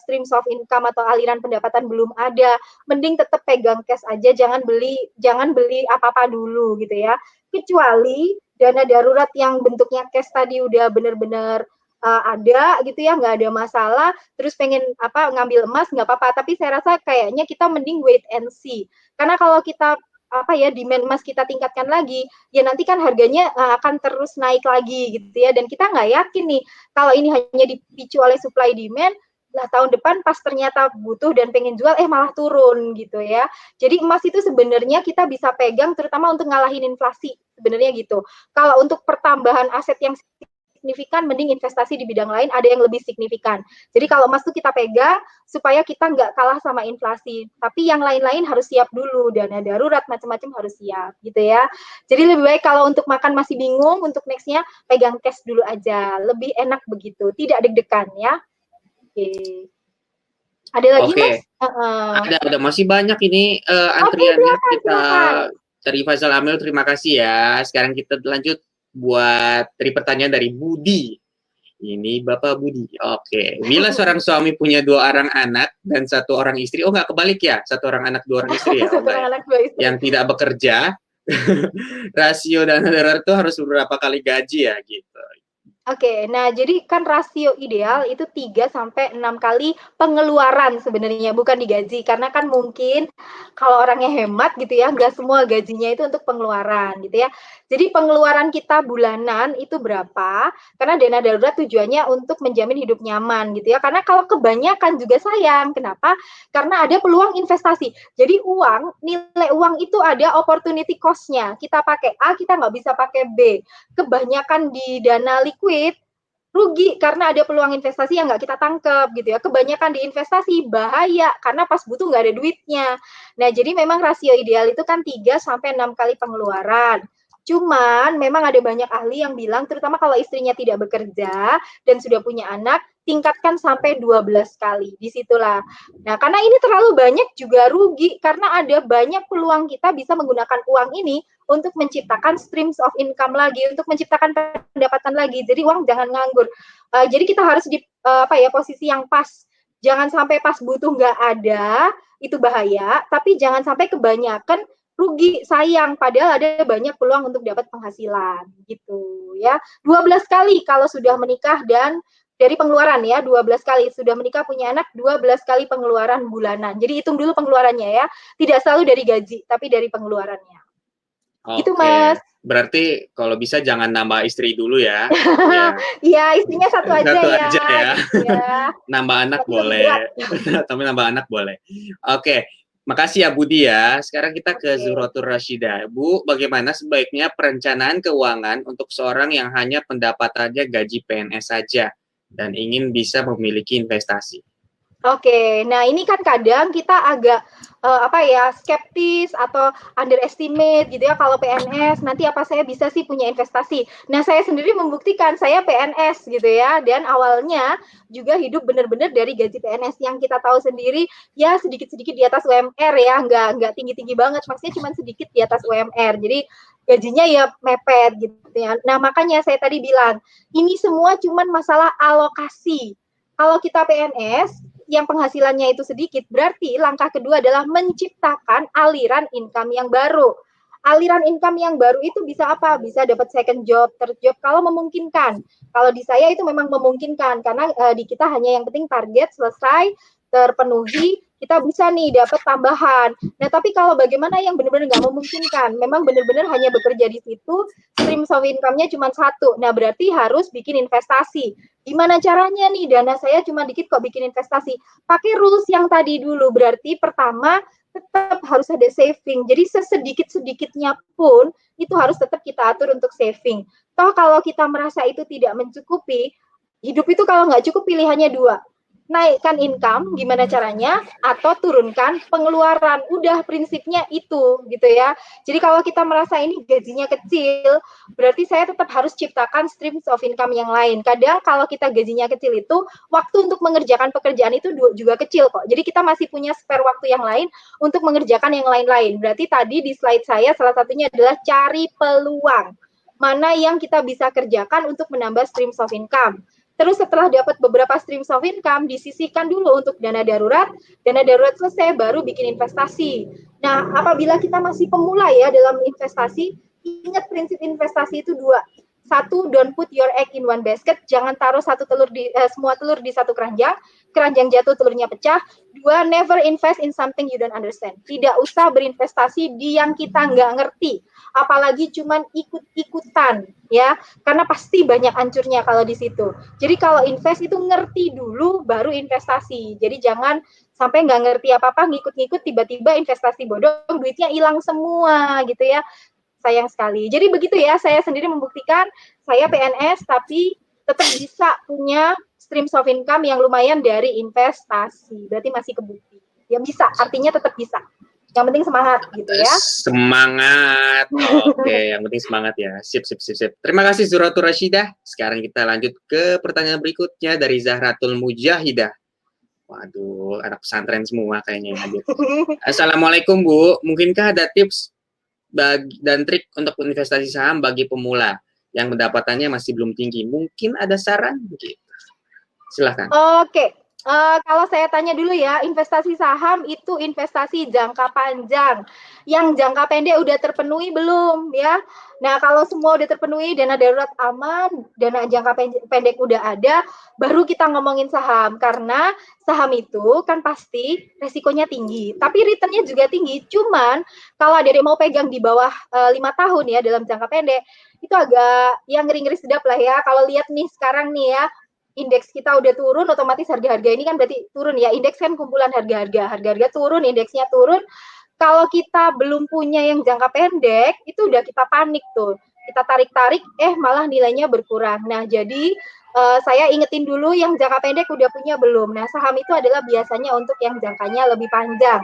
streams of income atau aliran pendapatan belum ada, mending tetap pegang cash aja, jangan beli apa-apa dulu gitu ya. Kecuali dana darurat yang bentuknya cash tadi udah benar-benar ada gitu ya, nggak ada masalah, terus pengen ngambil emas nggak apa-apa, tapi saya rasa kayaknya kita mending wait and see. Karena kalau kita demand emas kita tingkatkan lagi, ya nanti kan harganya akan terus naik lagi gitu ya, dan kita nggak yakin nih kalau ini hanya dipicu oleh supply demand, nah tahun depan pas ternyata butuh dan pengen jual malah turun gitu ya. Jadi emas itu sebenarnya kita bisa pegang terutama untuk ngalahin inflasi sebenarnya gitu. Kalau untuk pertambahan aset yang signifikan, mending investasi di bidang lain ada yang lebih signifikan. Jadi kalau emas itu kita pegang supaya kita nggak kalah sama inflasi. Tapi yang lain-lain harus siap dulu, dana darurat macam-macam harus siap gitu ya. Jadi lebih baik kalau untuk makan masih bingung, untuk nextnya pegang cash dulu aja. Lebih enak begitu, tidak deg-degan ya. Oke. Ada lagi Mas? Ada masih banyak ini antriannya. Silakan. Dari Faisal Amil, terima kasih ya. Sekarang kita lanjut buat dari pertanyaan dari Budi. Ini Bapak Budi. Oke. Bila seorang suami punya 2 orang anak dan 1 orang istri, nggak kebalik ya? 1 orang anak 2 orang istri ya? Yang tidak bekerja, rasio dana darurat itu harus berapa kali gaji ya gitu. Oke, nah jadi kan rasio ideal itu 3-6 kali pengeluaran sebenarnya, bukan digaji. Karena kan mungkin kalau orangnya hemat gitu ya, nggak semua gajinya itu untuk pengeluaran gitu ya. Jadi pengeluaran kita bulanan itu berapa, karena dana darurat tujuannya untuk menjamin hidup nyaman gitu ya. Karena kalau kebanyakan juga sayang, kenapa? Karena ada peluang investasi. Jadi nilai uang itu ada opportunity cost-nya. Kita pakai A, kita nggak bisa pakai B. Kebanyakan di dana liquid, rugi karena ada peluang investasi yang nggak kita tangkep gitu ya. Kebanyakan di investasi bahaya karena pas butuh nggak ada duitnya. Nah, jadi memang rasio ideal itu kan 3-6 kali pengeluaran. Cuman memang ada banyak ahli yang bilang, terutama kalau istrinya tidak bekerja dan sudah punya anak, tingkatkan sampai 12 kali. Disitulah. Nah, karena ini terlalu banyak juga rugi karena ada banyak peluang kita bisa menggunakan uang ini untuk menciptakan streams of income lagi, untuk menciptakan pendapatan lagi. Jadi uang jangan nganggur. Jadi kita harus di posisi yang pas. Jangan sampai pas butuh nggak ada, itu bahaya. Tapi jangan sampai kebanyakan rugi, sayang. Padahal ada banyak peluang untuk dapat penghasilan. Gitu ya. 12 kali kalau sudah menikah dan dari pengeluaran ya, 12 kali. Sudah menikah punya anak, 12 kali pengeluaran bulanan. Jadi hitung dulu pengeluarannya ya. Tidak selalu dari gaji, tapi dari pengeluarannya. Gitu Mas. Berarti kalau bisa jangan nambah istri dulu ya. Iya, istrinya satu aja ya. Gitu ya. Nambah anak boleh. Tapi nambah anak boleh. Oke. Makasih ya Budi ya. Sekarang kita ke Zuhrotur Rashidah. Bu, bagaimana sebaiknya perencanaan keuangan untuk seorang yang hanya pendapatannya gaji PNS saja dan ingin bisa memiliki investasi? Oke, nah ini kan kadang kita agak skeptis atau underestimate gitu ya, kalau PNS nanti apa saya bisa sih punya investasi. Nah, saya sendiri membuktikan saya PNS gitu ya, dan awalnya juga hidup benar-benar dari gaji PNS yang kita tahu sendiri ya sedikit-sedikit di atas UMR ya, nggak tinggi-tinggi banget, maksudnya cuma sedikit di atas UMR. Jadi gajinya ya mepet gitu ya. Nah, makanya saya tadi bilang, ini semua cuma masalah alokasi. Kalau kita PNS yang penghasilannya itu sedikit, berarti langkah kedua adalah menciptakan aliran income yang baru. Aliran income yang baru itu bisa apa? Bisa dapat second job, third job kalau memungkinkan. Kalau di saya itu memang memungkinkan karena di kita hanya yang penting target selesai, terpenuhi, kita bisa nih dapat tambahan. Nah, tapi kalau bagaimana yang benar-benar nggak memungkinkan, memang benar-benar hanya bekerja di situ, streams of income-nya cuma satu. Nah, berarti harus bikin investasi. Gimana caranya nih? Dana saya cuma dikit kok bikin investasi. Pakai rules yang tadi dulu. Berarti pertama, tetap harus ada saving. Jadi sesedikit-sedikitnya pun, itu harus tetap kita atur untuk saving. Toh kalau kita merasa itu tidak mencukupi, hidup itu kalau nggak cukup pilihannya 2. Naikkan income, gimana caranya, atau turunkan pengeluaran. Udah prinsipnya itu, gitu ya. Jadi kalau kita merasa ini gajinya kecil, berarti saya tetap harus ciptakan streams of income yang lain. Kadang kalau kita gajinya kecil itu, waktu untuk mengerjakan pekerjaan itu juga kecil kok. Jadi kita masih punya spare waktu yang lain untuk mengerjakan yang lain-lain. Berarti tadi di slide saya salah satunya adalah cari peluang. Mana yang kita bisa kerjakan untuk menambah streams of income. Terus setelah dapat beberapa streams of income, disisihkan dulu untuk dana darurat selesai, baru bikin investasi. Nah, apabila kita masih pemula ya dalam investasi, ingat prinsip investasi itu 2. Satu, don't put your egg in one basket. Jangan taruh semua telur di satu keranjang. Keranjang jatuh, telurnya pecah. Dua, never invest in something you don't understand. Tidak usah berinvestasi di yang kita nggak ngerti. Apalagi cuman ikut-ikutan, ya. Karena pasti banyak hancurnya kalau di situ. Jadi kalau invest itu ngerti dulu, baru investasi. Jadi jangan sampai nggak ngerti apa-apa, ngikut-ngikut, tiba-tiba investasi bodong, duitnya hilang semua, gitu ya. Sayang sekali. Jadi begitu ya, saya sendiri membuktikan saya PNS tapi tetap bisa punya streams of income yang lumayan dari investasi. Berarti masih kebukti. Ya bisa, artinya tetap bisa. Yang penting semangat gitu ya. Semangat. Oke, yang penting semangat ya. Sip. Terima kasih Zuratul Rashidah. Sekarang kita lanjut ke pertanyaan berikutnya dari Zahratul Mujahidah. Waduh, anak pesantren semua kayaknya yang hadir. Assalamualaikum Bu, mungkinkah ada tips dan trik untuk investasi saham bagi pemula yang pendapatannya masih belum tinggi? Mungkin ada saran? Gitu. Silahkan. Oke. Kalau saya tanya dulu ya, investasi saham itu investasi jangka panjang. Yang jangka pendek udah terpenuhi belum ya? Nah, kalau semua udah terpenuhi, dana darurat aman, dana jangka pendek udah ada, baru kita ngomongin saham. Karena saham itu kan pasti resikonya tinggi, tapi returnnya juga tinggi. Cuman kalau ada yang mau pegang di bawah 5 tahun ya dalam jangka pendek, itu agak yang ngeri-ngeri sedap lah ya. Kalau lihat nih sekarang nih ya, indeks kita udah turun, otomatis harga-harga ini kan berarti turun ya. Indeks kan kumpulan harga-harga turun, indeksnya turun. Kalau kita belum punya yang jangka pendek, itu udah kita panik tuh. Kita tarik-tarik, malah nilainya berkurang. Nah, jadi saya ingetin dulu yang jangka pendek udah punya belum. Nah, saham itu adalah biasanya untuk yang jangkanya lebih panjang.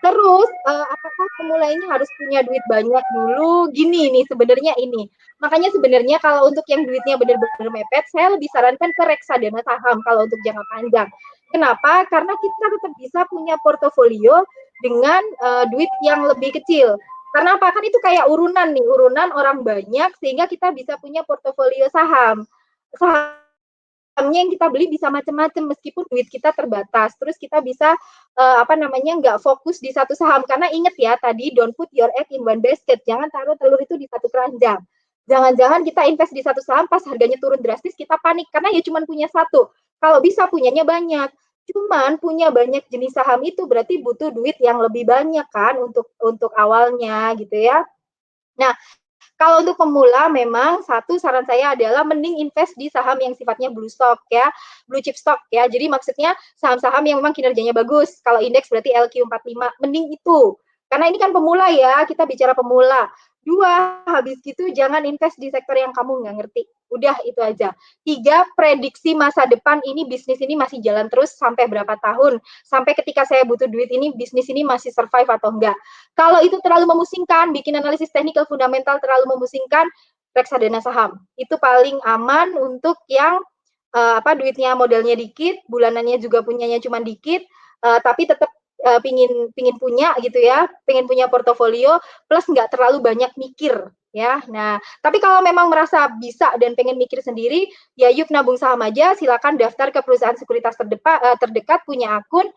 Terus, apakah pemula ini harus punya duit banyak dulu? Gini nih sebenarnya ini. Makanya sebenarnya kalau untuk yang duitnya benar-benar mepet, saya lebih sarankan ke reksadana saham kalau untuk jangka panjang. Kenapa? Karena kita tetap bisa punya portofolio dengan duit yang lebih kecil. Karena apa? Kan itu kayak urunan nih, urunan orang banyak sehingga kita bisa punya portofolio saham. Sahamnya yang kita beli bisa macam-macam meskipun duit kita terbatas. Terus kita bisa nggak fokus di satu saham. Karena ingat ya tadi, don't put your egg in one basket. Jangan taruh telur itu di satu keranjang. Jangan-jangan kita invest di satu saham pas harganya turun drastis kita panik karena ya cuma punya satu. Kalau bisa punyanya banyak. Cuman punya banyak jenis saham itu berarti butuh duit yang lebih banyak kan untuk awalnya gitu ya. Nah, kalau untuk pemula memang satu saran saya adalah mending invest di saham yang sifatnya blue stock ya, blue chip stock ya. Jadi maksudnya saham-saham yang memang kinerjanya bagus. Kalau indeks berarti LQ45, mending itu. Karena ini kan pemula ya, kita bicara pemula. Dua, habis gitu jangan invest di sektor yang kamu nggak ngerti. Udah itu aja. Tiga, prediksi masa depan ini bisnis ini masih jalan terus sampai berapa tahun. Sampai ketika saya butuh duit ini, bisnis ini masih survive atau enggak. Kalau itu terlalu memusingkan, bikin analisis teknikal fundamental terlalu memusingkan, reksadana saham. Itu paling aman untuk yang duitnya modalnya dikit, bulanannya juga punyanya cuma dikit, tapi tetap pingin punya gitu ya, pingin punya portofolio plus nggak terlalu banyak mikir ya. Nah, tapi kalau memang merasa bisa dan pengen mikir sendiri, ya yuk nabung saham aja, silakan daftar ke perusahaan sekuritas terdekat, punya akun,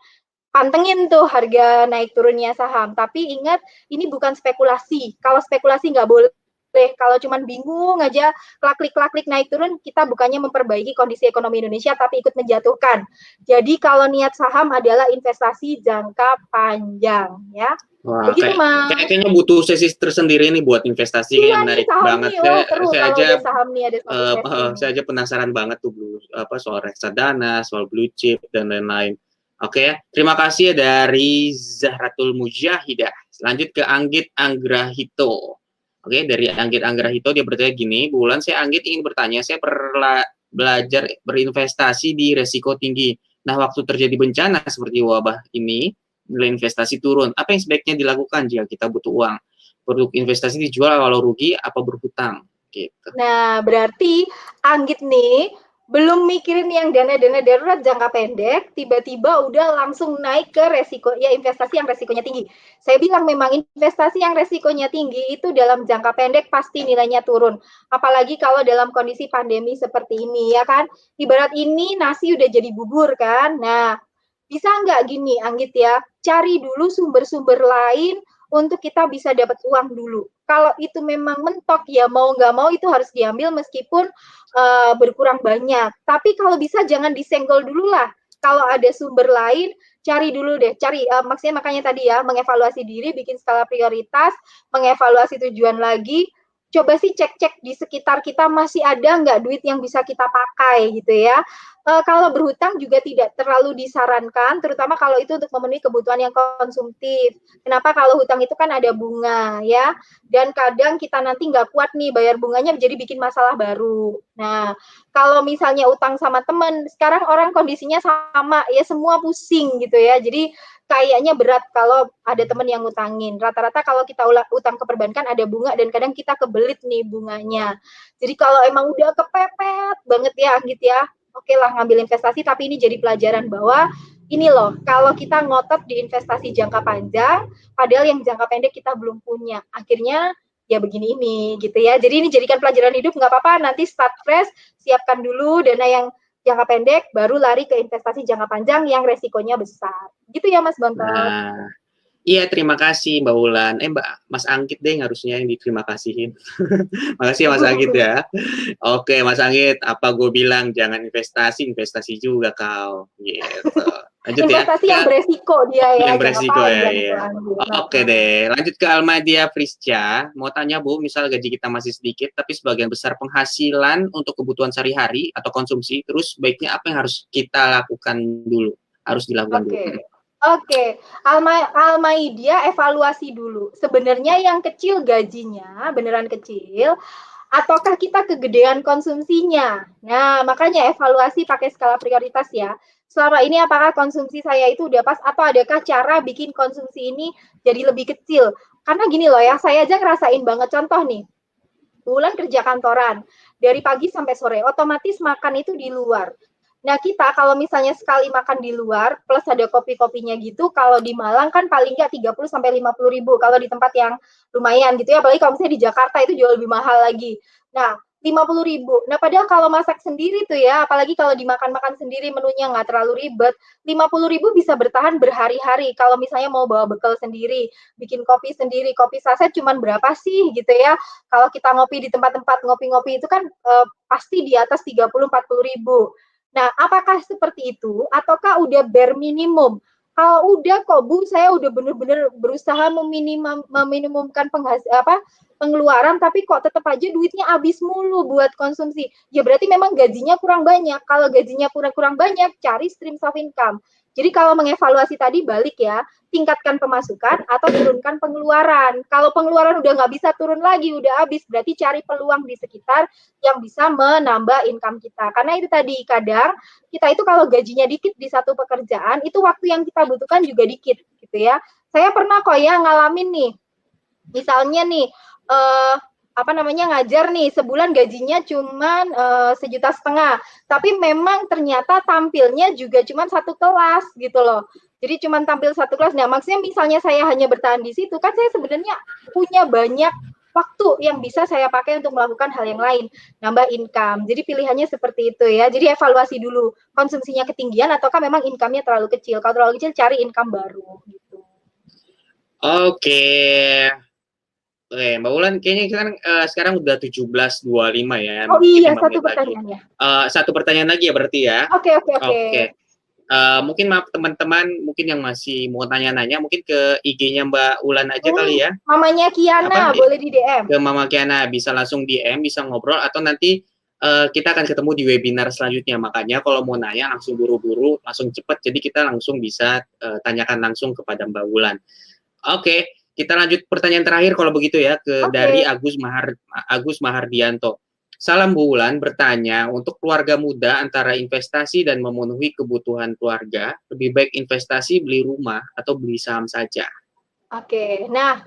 pantengin tuh harga naik turunnya saham. Tapi ingat, ini bukan spekulasi. Kalau spekulasi nggak boleh. Kalau cuman bingung aja, klik naik turun, kita bukannya memperbaiki kondisi ekonomi Indonesia, tapi ikut menjatuhkan. Jadi kalau niat saham adalah investasi jangka panjang, ya. Wah, Begitu, Mas. kayaknya butuh sesi tersendiri nih buat investasi, kayak menarik banget. Saya aja penasaran banget tuh soal reksadana, soal blue chip dan lain-lain. Oke, terima kasih dari Zahratul Mujahidah. Lanjut ke Anggit Anggrahito. Oke, dari Anggit Anggrahito dia bertanya gini, Bu Wulan, saya Anggit ingin bertanya, saya belajar berinvestasi di resiko tinggi. Nah, waktu terjadi bencana seperti wabah ini, nilai investasi turun. Apa yang sebaiknya dilakukan jika kita butuh uang? Produk investasi dijual kalau rugi apa berhutang? Gitu. Nah, berarti Anggit nih belum mikirin yang dana-dana darurat jangka pendek, tiba-tiba udah langsung naik ke resiko, ya investasi yang resikonya tinggi. Saya bilang memang investasi yang resikonya tinggi itu dalam jangka pendek pasti nilainya turun. Apalagi kalau dalam kondisi pandemi seperti ini, ya kan? Ibarat ini nasi udah jadi bubur kan? Nah, bisa nggak gini, Anggit ya, cari dulu sumber-sumber lain untuk kita bisa dapat uang dulu. Kalau itu memang mentok, ya mau nggak mau itu harus diambil meskipun berkurang banyak. Tapi kalau bisa jangan disenggol dulu lah. Kalau ada sumber lain, cari dulu deh. Maksudnya makanya tadi ya, mengevaluasi diri, bikin skala prioritas, mengevaluasi tujuan lagi, coba sih cek-cek di sekitar kita masih ada nggak duit yang bisa kita pakai gitu ya. Kalau berhutang juga tidak terlalu disarankan, terutama kalau itu untuk memenuhi kebutuhan yang konsumtif. Kenapa? Kalau hutang itu kan ada bunga ya, dan kadang kita nanti nggak kuat nih bayar bunganya, jadi bikin masalah baru. Nah, kalau misalnya utang sama teman, sekarang orang kondisinya sama ya, semua pusing gitu ya. Jadi kayaknya berat kalau ada teman yang ngutangin. Rata-rata kalau kita utang ke perbankan ada bunga dan kadang kita kebelit nih bunganya. Jadi kalau emang udah kepepet banget ya gitu ya, oke lah ngambil investasi, tapi ini jadi pelajaran bahwa ini loh, kalau kita ngotot di investasi jangka panjang, padahal yang jangka pendek kita belum punya. Akhirnya ya begini ini gitu ya. Jadi ini jadikan pelajaran hidup, nggak apa-apa, nanti start fresh, siapkan dulu dana yang jangka pendek, baru lari ke investasi jangka panjang yang resikonya besar. Gitu ya Mas Bontot. Nah, iya, terima kasih Mbak Ulan. Mas Anggit deh harusnya yang diterima kasihin. Makasih ya Mas Anggit ya. Oke Mas Anggit, apa gue bilang jangan investasi, investasi juga kau. Gitu. Lanjut ya. Investasi yang beresiko dia ya. Yang beresiko ya. Ya. Oke deh, lanjut ke Almadia Frisca. Mau tanya Bu, misal gaji kita masih sedikit, tapi sebagian besar penghasilan untuk kebutuhan sehari-hari atau konsumsi, terus baiknya apa yang harus kita lakukan dulu? Harus dilakukan dulu. Oke. Almaidia evaluasi dulu. Sebenarnya yang kecil gajinya, beneran kecil, ataukah kita kegedean konsumsinya? Nah, makanya evaluasi pakai skala prioritas ya. Selama ini apakah konsumsi saya itu udah pas atau adakah cara bikin konsumsi ini jadi lebih kecil? Karena gini loh ya, saya aja ngerasain banget, contoh nih, bulan kerja kantoran, dari pagi sampai sore, otomatis makan itu di luar. Nah, kita kalau misalnya sekali makan di luar, plus ada kopi-kopinya gitu, kalau di Malang kan paling nggak 30-50 ribu. Kalau di tempat yang lumayan gitu ya, apalagi kalau misalnya di Jakarta itu jauh lebih mahal lagi. Nah, 50 ribu. Nah, padahal kalau masak sendiri tuh ya, apalagi kalau dimakan-makan sendiri menunya nggak terlalu ribet, 50 ribu bisa bertahan berhari-hari. Kalau misalnya mau bawa bekal sendiri, bikin kopi sendiri, kopi saset cuman berapa sih gitu ya. Kalau kita ngopi di tempat-tempat ngopi-ngopi itu kan pasti di atas 30-40 ribu. Nah, apakah seperti itu ataukah udah bare minimum? Kalau udah kok Bu, saya udah bener-bener berusaha meminimumkan pengeluaran, tapi kok tetap aja duitnya habis mulu buat konsumsi. Ya berarti memang gajinya kurang banyak. Kalau gajinya kurang banyak, cari stream of income. Jadi kalau mengevaluasi tadi balik ya, tingkatkan pemasukan atau turunkan pengeluaran. Kalau pengeluaran udah nggak bisa turun lagi, udah habis, berarti cari peluang di sekitar yang bisa menambah income kita. Karena itu tadi, kadang kita itu kalau gajinya dikit di satu pekerjaan, itu waktu yang kita butuhkan juga dikit gitu ya. Saya pernah kok ya ngalamin nih, misalnya nih, ngajar nih, sebulan gajinya cuman 1,5 juta, tapi memang ternyata tampilnya juga cuman satu kelas gitu loh. Jadi cuman tampil satu kelas. Nah, maksudnya misalnya saya hanya bertahan di situ, kan saya sebenarnya punya banyak waktu yang bisa saya pakai untuk melakukan hal yang lain, nambah income. Jadi pilihannya seperti itu ya. Jadi evaluasi dulu, konsumsinya ketinggian ataukah memang income-nya terlalu kecil. Kalau terlalu kecil, cari income baru gitu. Oke, Mbak Ulan, kayaknya kita kan sekarang udah 17.25 ya. Oh iya, satu pertanyaan ya. Satu pertanyaan lagi ya berarti ya. Oke. Mungkin maaf teman-teman, mungkin yang masih mau tanya-nanya, mungkin ke IG-nya Mbak Ulan aja kali ya. Mamanya Kiana, boleh di DM. Ke Mama Kiana, bisa langsung DM, bisa ngobrol, atau nanti kita akan ketemu di webinar selanjutnya. Makanya kalau mau nanya langsung buru-buru, langsung cepat, jadi kita langsung bisa tanyakan langsung kepada Mbak Ulan. Oke. Kita lanjut pertanyaan terakhir kalau begitu ya, dari Agus Mahardianto. Salam Bu Ulan, bertanya, untuk keluarga muda antara investasi dan memenuhi kebutuhan keluarga, lebih baik investasi beli rumah atau beli saham saja? Oke, nah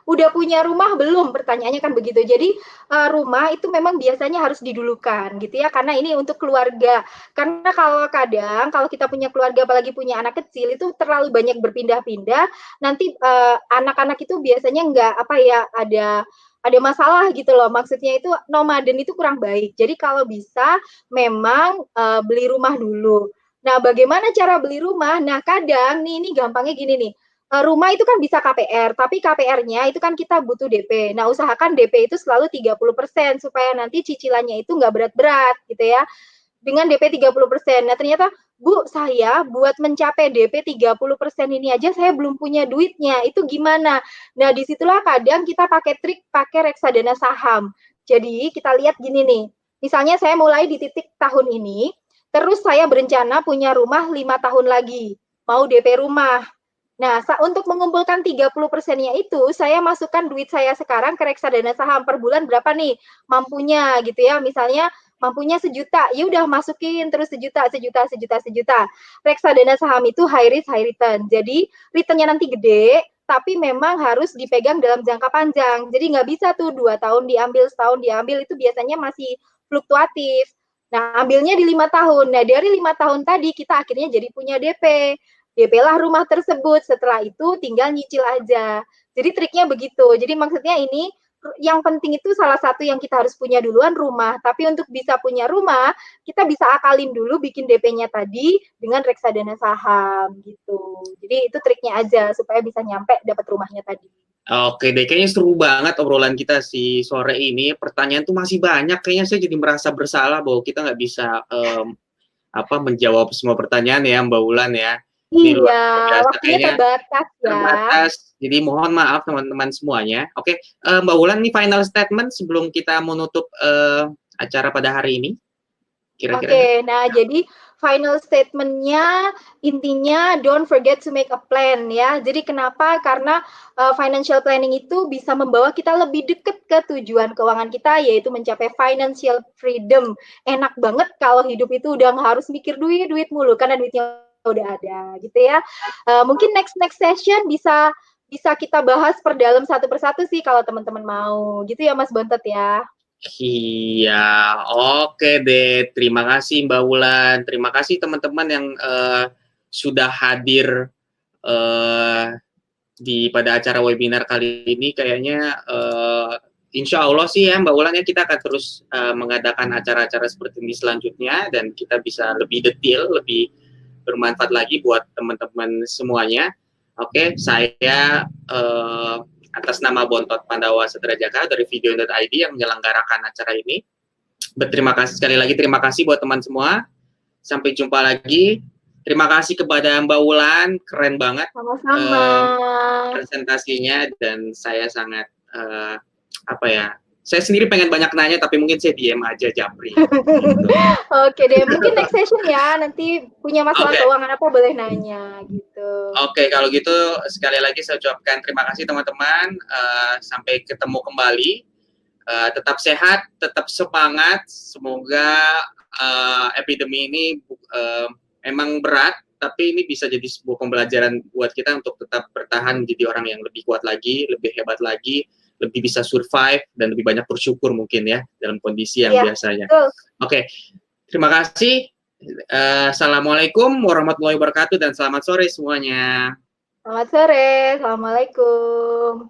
udah punya rumah belum? Pertanyaannya kan begitu. Jadi rumah itu memang biasanya harus didulukan gitu ya, karena ini untuk keluarga. Karena kalau kita punya keluarga, apalagi punya anak kecil, itu terlalu banyak berpindah-pindah. Nanti anak-anak itu biasanya nggak ada masalah gitu loh. Maksudnya itu nomaden itu kurang baik. Jadi kalau bisa memang beli rumah dulu. Nah, bagaimana cara beli rumah? Nah, kadang ini gampangnya gini nih. rumah itu kan bisa KPR, tapi KPR-nya itu kan kita butuh DP. Nah, usahakan DP itu selalu 30% supaya nanti cicilannya itu nggak berat-berat gitu ya. Dengan DP 30%. Nah, ternyata, Bu, saya buat mencapai DP 30% ini aja saya belum punya duitnya. Itu gimana? Nah, disitulah kadang kita pakai trik pakai reksadana saham. Jadi, kita lihat gini nih. Misalnya saya mulai di titik tahun ini, terus saya berencana punya rumah 5 tahun lagi. Mau DP rumah. Nah, untuk mengumpulkan 30%-nya itu, saya masukkan duit saya sekarang ke reksadana saham per bulan berapa nih mampunya gitu ya. Misalnya mampunya 1 juta, ya udah masukin terus 1 juta, 1 juta, 1 juta, 1 juta. Reksadana saham itu high risk, high return. Jadi, returnnya nanti gede, tapi memang harus dipegang dalam jangka panjang. Jadi nggak bisa tuh 2 tahun diambil, setahun diambil, itu biasanya masih fluktuatif. Nah, ambilnya di 5 tahun. Nah, dari 5 tahun tadi kita akhirnya jadi punya DP. DP-lah rumah tersebut, setelah itu tinggal nyicil aja. Jadi triknya begitu. Jadi maksudnya ini yang penting itu salah satu yang kita harus punya duluan rumah. Tapi untuk bisa punya rumah, kita bisa akalin dulu bikin DP-nya tadi dengan reksadana saham gitu. Jadi itu triknya aja supaya bisa nyampe dapat rumahnya tadi. Oke deh, kayaknya seru banget obrolan kita si sore ini. Pertanyaan tuh masih banyak. Kayaknya saya jadi merasa bersalah bahwa kita nggak bisa menjawab semua pertanyaan ya, Mbak Wulan ya. Iya, waktunya terbatas ya. Terbatas, jadi mohon maaf teman-teman semuanya. Oke, Mbak Wulan, ini final statement sebelum kita menutup acara pada hari ini. Kira-kira. Oke, nah jadi final statement-nya intinya don't forget to make a plan ya. Jadi kenapa? Karena financial planning itu bisa membawa kita lebih dekat ke tujuan keuangan kita, yaitu mencapai financial freedom. Enak banget kalau hidup itu udah nggak harus mikir duit mulu, karena duitnya udah ada gitu ya. Mungkin next session bisa kita bahas per dalam satu persatu sih kalau teman-teman mau gitu ya Mas Bontot ya. Iya, oke deh. Terima kasih Mbak Wulan. Terima kasih teman-teman yang sudah hadir pada acara webinar kali ini. Kayaknya insya Allah sih ya Mbak Wulan ya, kita akan terus mengadakan acara-acara seperti ini selanjutnya, dan kita bisa lebih detail, lebih bermanfaat lagi buat teman-teman semuanya. Oke, saya atas nama Bontot Pandawa Satrajaka dari Video.id yang menyelenggarakan acara ini. Berterima kasih sekali lagi, terima kasih buat teman semua. Sampai jumpa lagi. Terima kasih kepada Mbak Wulan, keren banget. Sama-sama. Presentasinya, dan saya sangat saya sendiri pengen banyak nanya, tapi mungkin saya diem aja, japri. Gitu. Oke deh, mungkin next session ya, nanti punya masalah keuangan apa boleh nanya gitu. Oke, kalau gitu sekali lagi saya ucapkan terima kasih teman-teman. Sampai ketemu kembali. Tetap sehat, tetap semangat. Semoga epidemi ini memang berat, tapi ini bisa jadi sebuah pembelajaran buat kita untuk tetap bertahan menjadi orang yang lebih kuat lagi, lebih hebat lagi, lebih bisa survive, dan lebih banyak bersyukur mungkin ya dalam kondisi yang biasanya. Oke, terima kasih. Assalamualaikum warahmatullahi wabarakatuh, dan selamat sore semuanya. Selamat sore, assalamualaikum.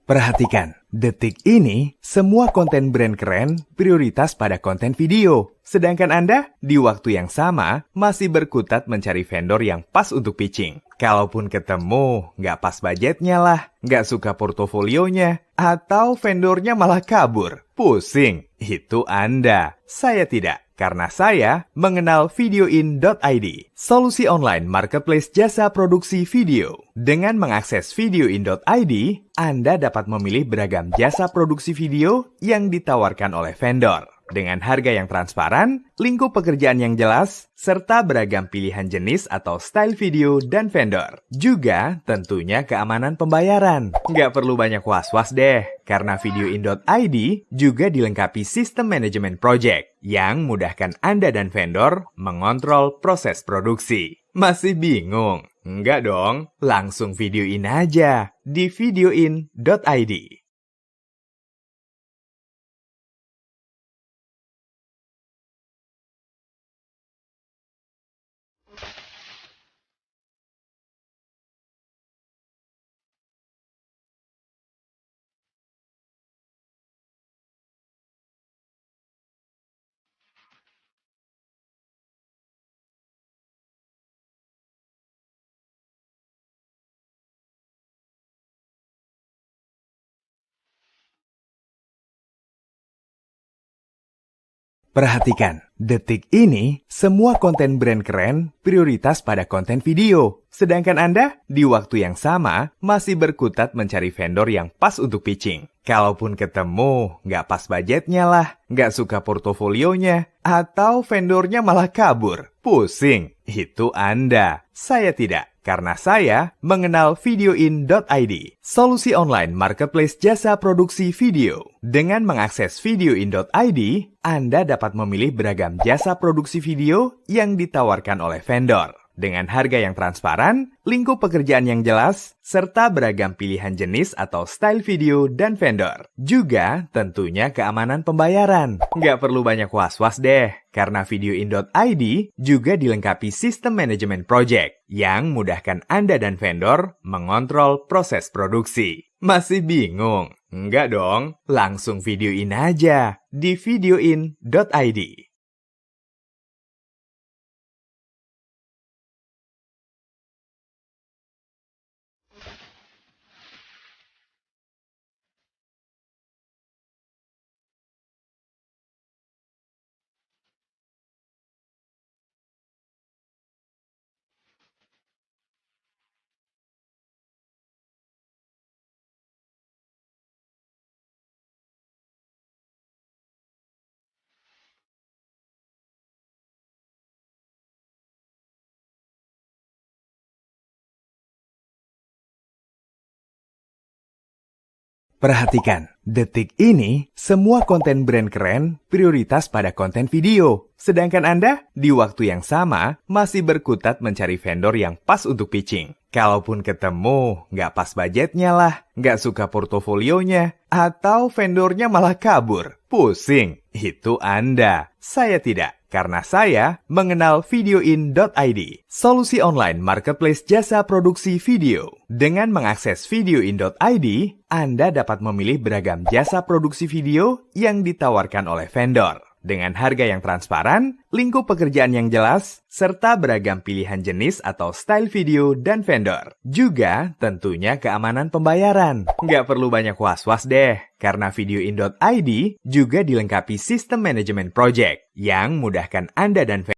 Perhatikan, detik ini semua konten brand keren prioritas pada konten video. Sedangkan Anda di waktu yang sama masih berkutat mencari vendor yang pas untuk pitching. Kalaupun ketemu, nggak pas budgetnya lah, nggak suka portofolionya, atau vendornya malah kabur. Pusing, itu Anda. Saya tidak. Karena saya mengenal Videoin.id, solusi online marketplace jasa produksi video. Dengan mengakses Videoin.id, Anda dapat memilih beragam jasa produksi video yang ditawarkan oleh vendor. dengan harga yang transparan, lingkup pekerjaan yang jelas, serta beragam pilihan jenis atau style video dan vendor. Juga tentunya keamanan pembayaran. Nggak perlu banyak was-was deh, karena videoin.id juga dilengkapi sistem manajemen project yang mudahkan Anda dan vendor mengontrol proses produksi. Masih bingung? Enggak dong, langsung videoin aja di videoin.id. Perhatikan, detik ini semua konten brand keren prioritas pada konten video. Sedangkan Anda di waktu yang sama masih berkutat mencari vendor yang pas untuk pitching. Kalaupun ketemu, nggak pas budgetnya lah, nggak suka portofolionya, atau vendornya malah kabur. Pusing, itu Anda. Saya tidak. Karena saya mengenal videoin.id, solusi online marketplace jasa produksi video. Dengan mengakses videoin.id, Anda dapat memilih beragam jasa produksi video yang ditawarkan oleh vendor. Dengan harga yang transparan, lingkup pekerjaan yang jelas, serta beragam pilihan jenis atau style video dan vendor. Juga tentunya keamanan pembayaran. Nggak perlu banyak was-was deh, karena videoin.id juga dilengkapi sistem manajemen project yang mudahkan Anda dan vendor mengontrol proses produksi. Masih bingung? Enggak dong, langsung videoin aja di videoin.id. Perhatikan, detik ini semua konten brand keren prioritas pada konten video. Sedangkan Anda di waktu yang sama masih berkutat mencari vendor yang pas untuk pitching. Kalaupun ketemu, nggak pas budgetnya lah, nggak suka portofolionya, atau vendornya malah kabur. Pusing, itu Anda. Saya tidak. Karena saya mengenal videoin.id, solusi online marketplace jasa produksi video. Dengan mengakses videoin.id, Anda dapat memilih beragam jasa produksi video yang ditawarkan oleh vendor. Dengan harga yang transparan, lingkup pekerjaan yang jelas, serta beragam pilihan jenis atau style video dan vendor. Juga tentunya keamanan pembayaran. Nggak perlu banyak was-was deh, karena videoin.id juga dilengkapi sistem manajemen project yang mudahkan Anda dan vendor